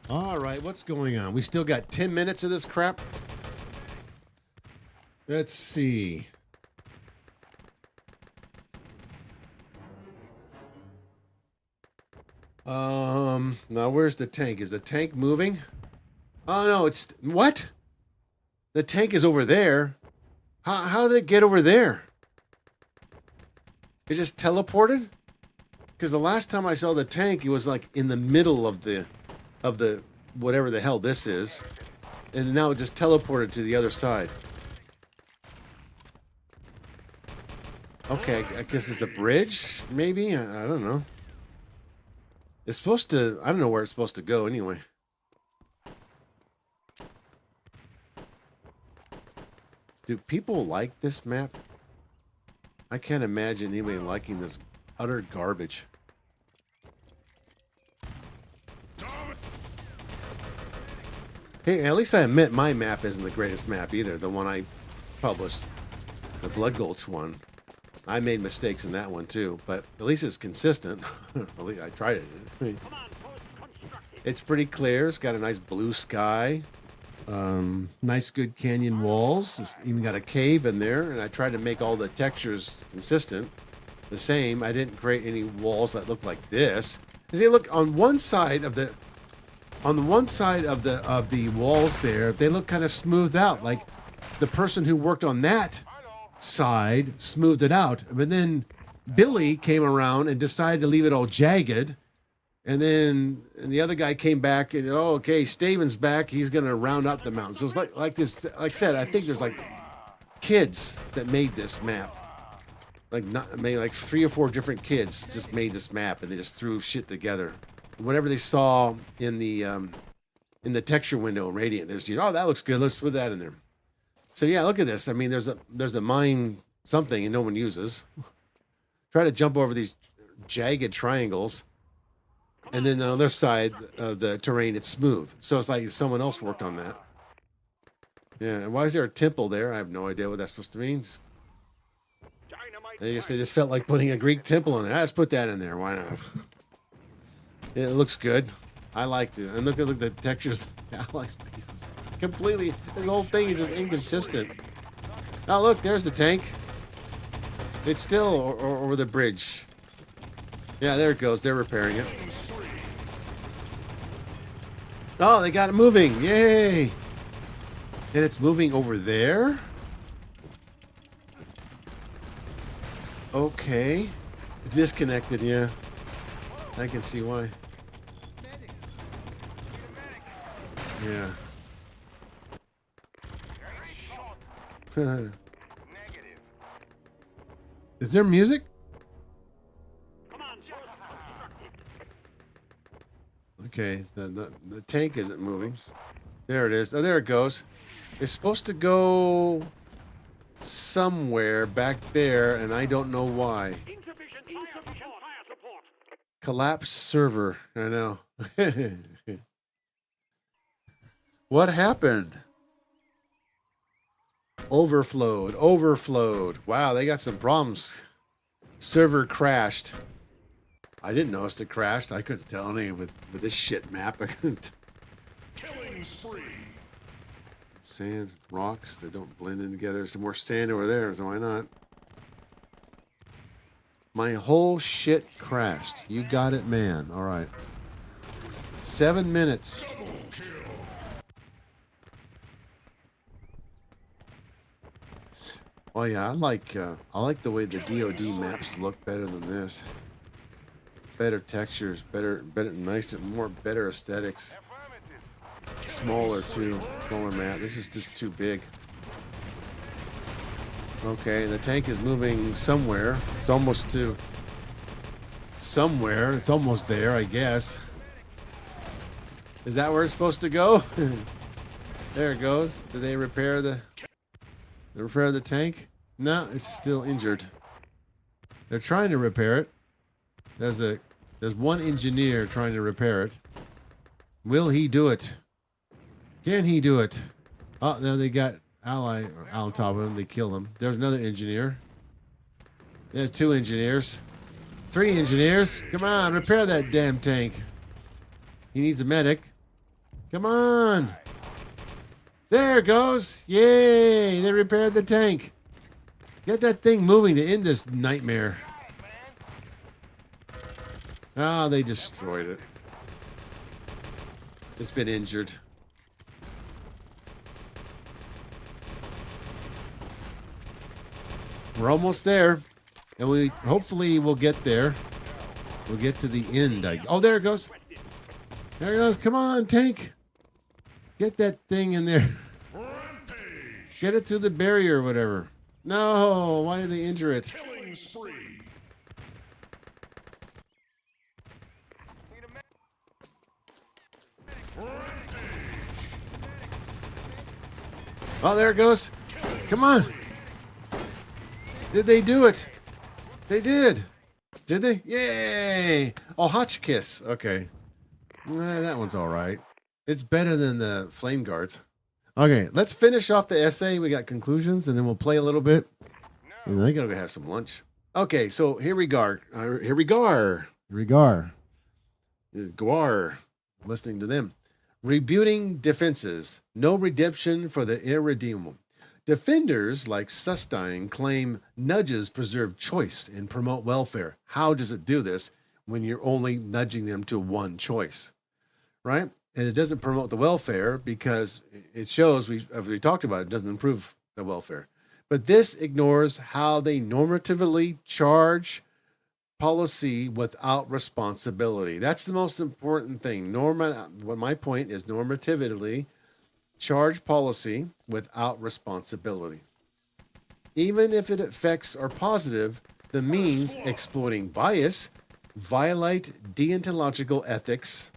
All right, what's going on? We still got 10 minutes of this crap. Let's see. Now where's the tank? Is the tank moving? Oh no, it's what? The tank is over there. How did it get over there? It just teleported? Because the last time I saw the tank, it was like in the middle of the whatever the hell this is. And now it just teleported to the other side. Okay, I guess it's a bridge, maybe? I don't know. It's supposed to, I don't know where it's supposed to go anyway. Do people like this map? I can't imagine anybody liking this utter garbage. Hey, at least I admit my map isn't the greatest map either. The one I published, the Blood Gulch one. I made mistakes in that one too, but at least it's consistent. At least I tried it. It's pretty clear. It's got a nice blue sky. Nice good canyon walls. It's even got a cave in there, and I tried to make all the textures consistent, the same. I didn't create any walls that look like this. Because they look on one side of the walls there, they look kind of smoothed out. Like the person who worked on that side smoothed it out, but then Billy came around and decided to leave it all jagged, and then the other guy came back and okay, Staven's back, he's gonna round out the mountain. So it's like this, like I said, I think there's like kids that made this map, like maybe like 3 or 4 different kids just made this map, and they just threw shit together. Whatever they saw in the texture window in Radiant, there's oh, that looks good, let's put that in there. So yeah, look at this. I mean, there's a mine something and no one uses. Try to jump over these jagged triangles, and then the other side of the terrain, it's smooth. So it's like someone else worked on that. Yeah, and why is there a temple there? I have no idea what that's supposed to mean. I guess they just felt like putting a Greek temple in there. Let's put that in there. Why not? It looks good. I like it. And look at the textures. Ally spaces. Completely, this whole thing is just inconsistent. Oh, look, there's the tank. It's still over the bridge. Yeah, there it goes. They're repairing it. Oh, they got it moving. Yay. And it's moving over there? Okay. It's disconnected, yeah. I can see why. Yeah. Is there music? Okay, the tank isn't moving. There it is. Oh, there it goes. It's supposed to go somewhere back there, and I don't know why. Collapsed server. I know. What happened? Overflowed. Wow, they got some problems. Server crashed. I didn't notice it crashed. I couldn't tell any with this shit map. I couldn't. Killing spree. Sands, rocks that don't blend in together. Some more sand over there, so why not? My whole shit crashed. You got it, man. All right. 7 minutes. Oh yeah, I like the way the DoD maps look better than this. Better textures, better, nicer, better aesthetics. Smaller too. Smaller map. This is just too big. Okay, the tank is moving somewhere. It's almost to somewhere. It's almost there, I guess. Is that where it's supposed to go? There it goes. Did they repair the tank? No, it's still injured. They're trying to repair it. There's one engineer trying to repair it. Will he do it? Can he do it? Oh, no, they got ally on top of him. They killed him. There's another engineer. There's 2 engineers. 3 engineers. Come on, repair that damn tank. He needs a medic. Come on. There it goes. Yay, they repaired the tank. Get that thing moving to end this nightmare. Ah, they destroyed it. It's been injured. We're almost there. And we hopefully will get there. We'll get to the end. Oh, there it goes. There it goes. Come on, tank. Get that thing in there. Get it through the barrier or whatever. No, why did they injure it? Killing spree. Oh, there it goes. Come on. Did they do it? They did. Did they? Yay. Oh, Hotchkiss. Okay. That one's all right. It's better than the flame guards. Okay, let's finish off the essay. We got conclusions, and then we'll play a little bit. And I gotta go have some lunch. Okay, so here we go. Here we go. Is Guar. Listening to them. Rebuting defenses. No redemption for the irredeemable. Defenders like Sustein claim nudges preserve choice and promote welfare. How does it do this when you're only nudging them to one choice? Right? And it doesn't promote the welfare because it shows, as we talked about, it doesn't improve the welfare. But this ignores how they normatively charge policy without responsibility. That's the most important thing. What my point is, normatively charge policy without responsibility. Even if its effects are positive, the means exploiting bias, violate deontological ethics.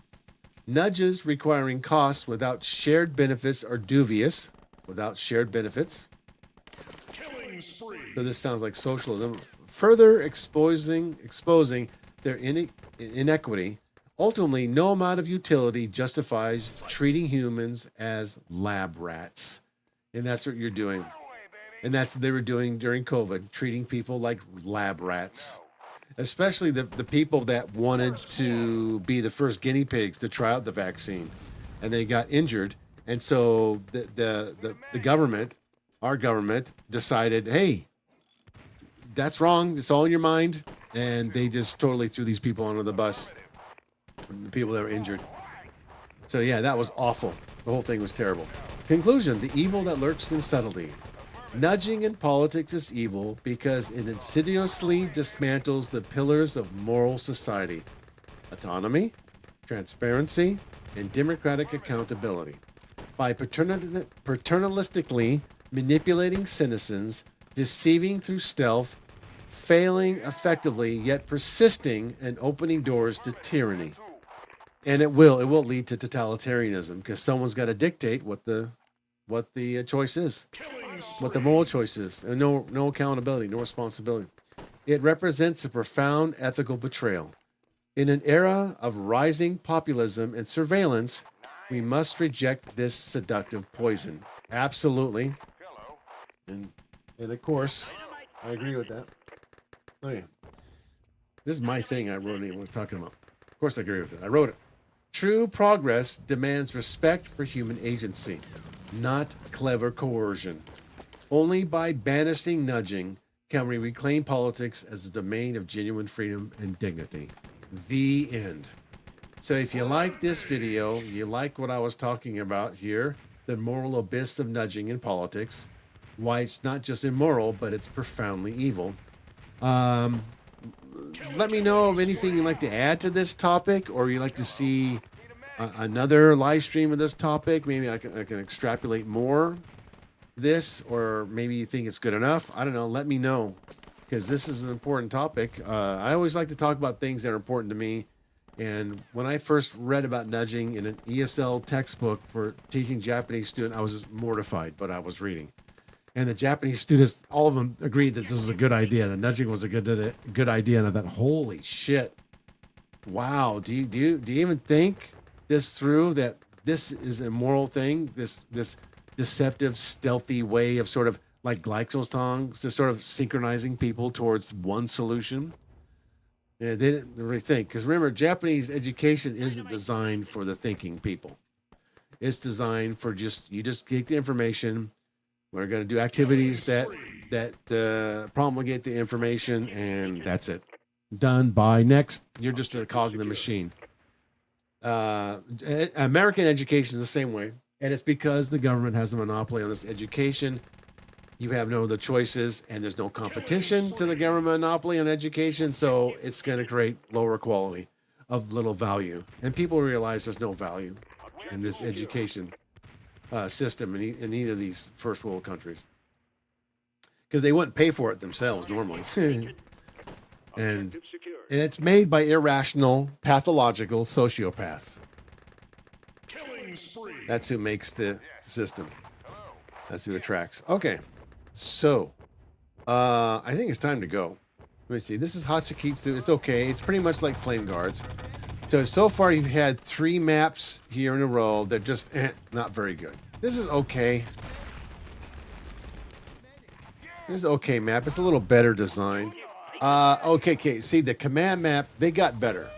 Nudges requiring costs without shared benefits are dubious. Without shared benefits. Killing spree. So this sounds like socialism. Further exposing their inequity. Ultimately, no amount of utility justifies treating humans as lab rats. And that's what you're doing. And that's what they were doing during COVID, treating people like lab rats. Especially the people that wanted to be the first guinea pigs to try out the vaccine. And they got injured. And so the government, our government, decided, hey, that's wrong. It's all in your mind. And they just totally threw these people under the bus. The people that were injured. So yeah, that was awful. The whole thing was terrible. Conclusion, the evil that lurks in subtlety. Nudging in politics is evil because it insidiously dismantles the pillars of moral society. Autonomy, transparency, and democratic accountability. By paternalistically manipulating citizens, deceiving through stealth, failing effectively, yet persisting and opening doors to tyranny. And it will lead to totalitarianism because someone's got to dictate what the choice is, what the moral choice is, and no accountability, no responsibility. It represents a profound ethical betrayal. In an era of rising populism and surveillance, we must reject this seductive poison. Absolutely. And of course, I agree with that. Oh yeah. This is my thing I wrote what we're talking about. Of course I agree with it. I wrote it. True progress demands respect for human agency, not clever coercion. Only by banishing nudging can we reclaim politics as a domain of genuine freedom and dignity. The end. So if you like this video, you like what I was talking about here, the moral abyss of nudging in politics, why it's not just immoral, but it's profoundly evil. Let me know of anything you'd like to add to this topic, or you'd like to see another live stream of this topic. Maybe I can extrapolate more this, or maybe you think it's good enough. I don't know. Let me know, because this is an important topic. I always like to talk about things that are important to me. And when I first read about nudging in an ESL textbook for teaching Japanese students, I was mortified, but I was reading. And the Japanese students, all of them agreed that this was a good idea. The nudging was a good idea. And I thought, holy shit. Wow. Do you even think this through, that this is a moral thing? This deceptive, stealthy way of sort of like glycosongs, just sort of synchronizing people towards one solution? Yeah, they didn't really think. Because remember, Japanese education isn't designed for the thinking people. It's designed for you just get the information. We're going to do activities that promulgate the information, and that's it. Done. By next. You're just a cog in the machine. American education is the same way, and it's because the government has a monopoly on this education. You have no other choices, and there's no competition to the government monopoly on education, so it's going to create lower quality of little value. And people realize there's no value in this education system in either of these first world countries, because they wouldn't pay for it themselves normally. and it's made by irrational, pathological sociopaths. That's who makes the system. That's who attracts. Okay. So, I think it's time to go. Let me see. This is Hatsukitsu. It's okay. It's pretty much like Flame Guards. So far you've had 3 maps here in a row. They're just not very good. This is okay. This is okay map. It's a little better design. Okay. See, the command map, they got better.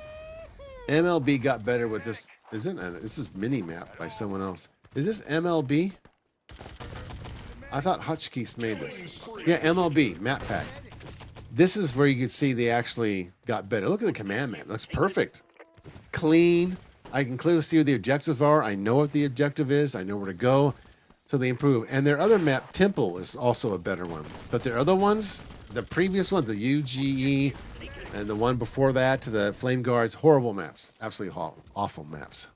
MLB got better with this. This is mini map by someone else. Is this MLB? I thought Hotchkiss made this. Yeah, MLB, map pack. This is where you can see they actually got better. Look at the command map. It looks perfect. Clean. I can clearly see where the objectives are. I know what the objective is. I know where to go. So they improve. And their other map, Temple, is also a better one. But their other ones, the previous ones, the UGE, and the one before that, to the Flame Guards, horrible maps. Absolutely awful maps.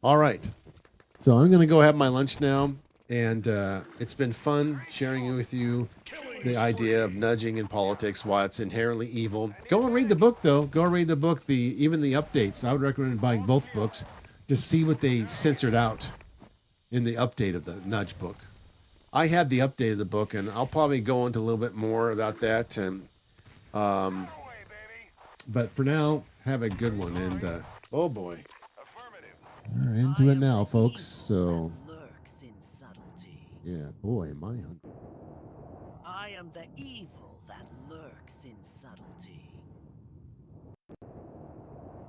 All right. So I'm going to go have my lunch now. And it's been fun sharing with you the idea of nudging in politics, why it's inherently evil. Go and read the book, though. Go read the book, even the updates. I would recommend buying both books to see what they censored out in the update of the nudge book. I have the update of the book, and I'll probably go into a little bit more about that. And but for now, have a good one. And oh boy, we're into it now, folks. So. Yeah, boy, am I hungry. I am the evil that lurks in subtlety.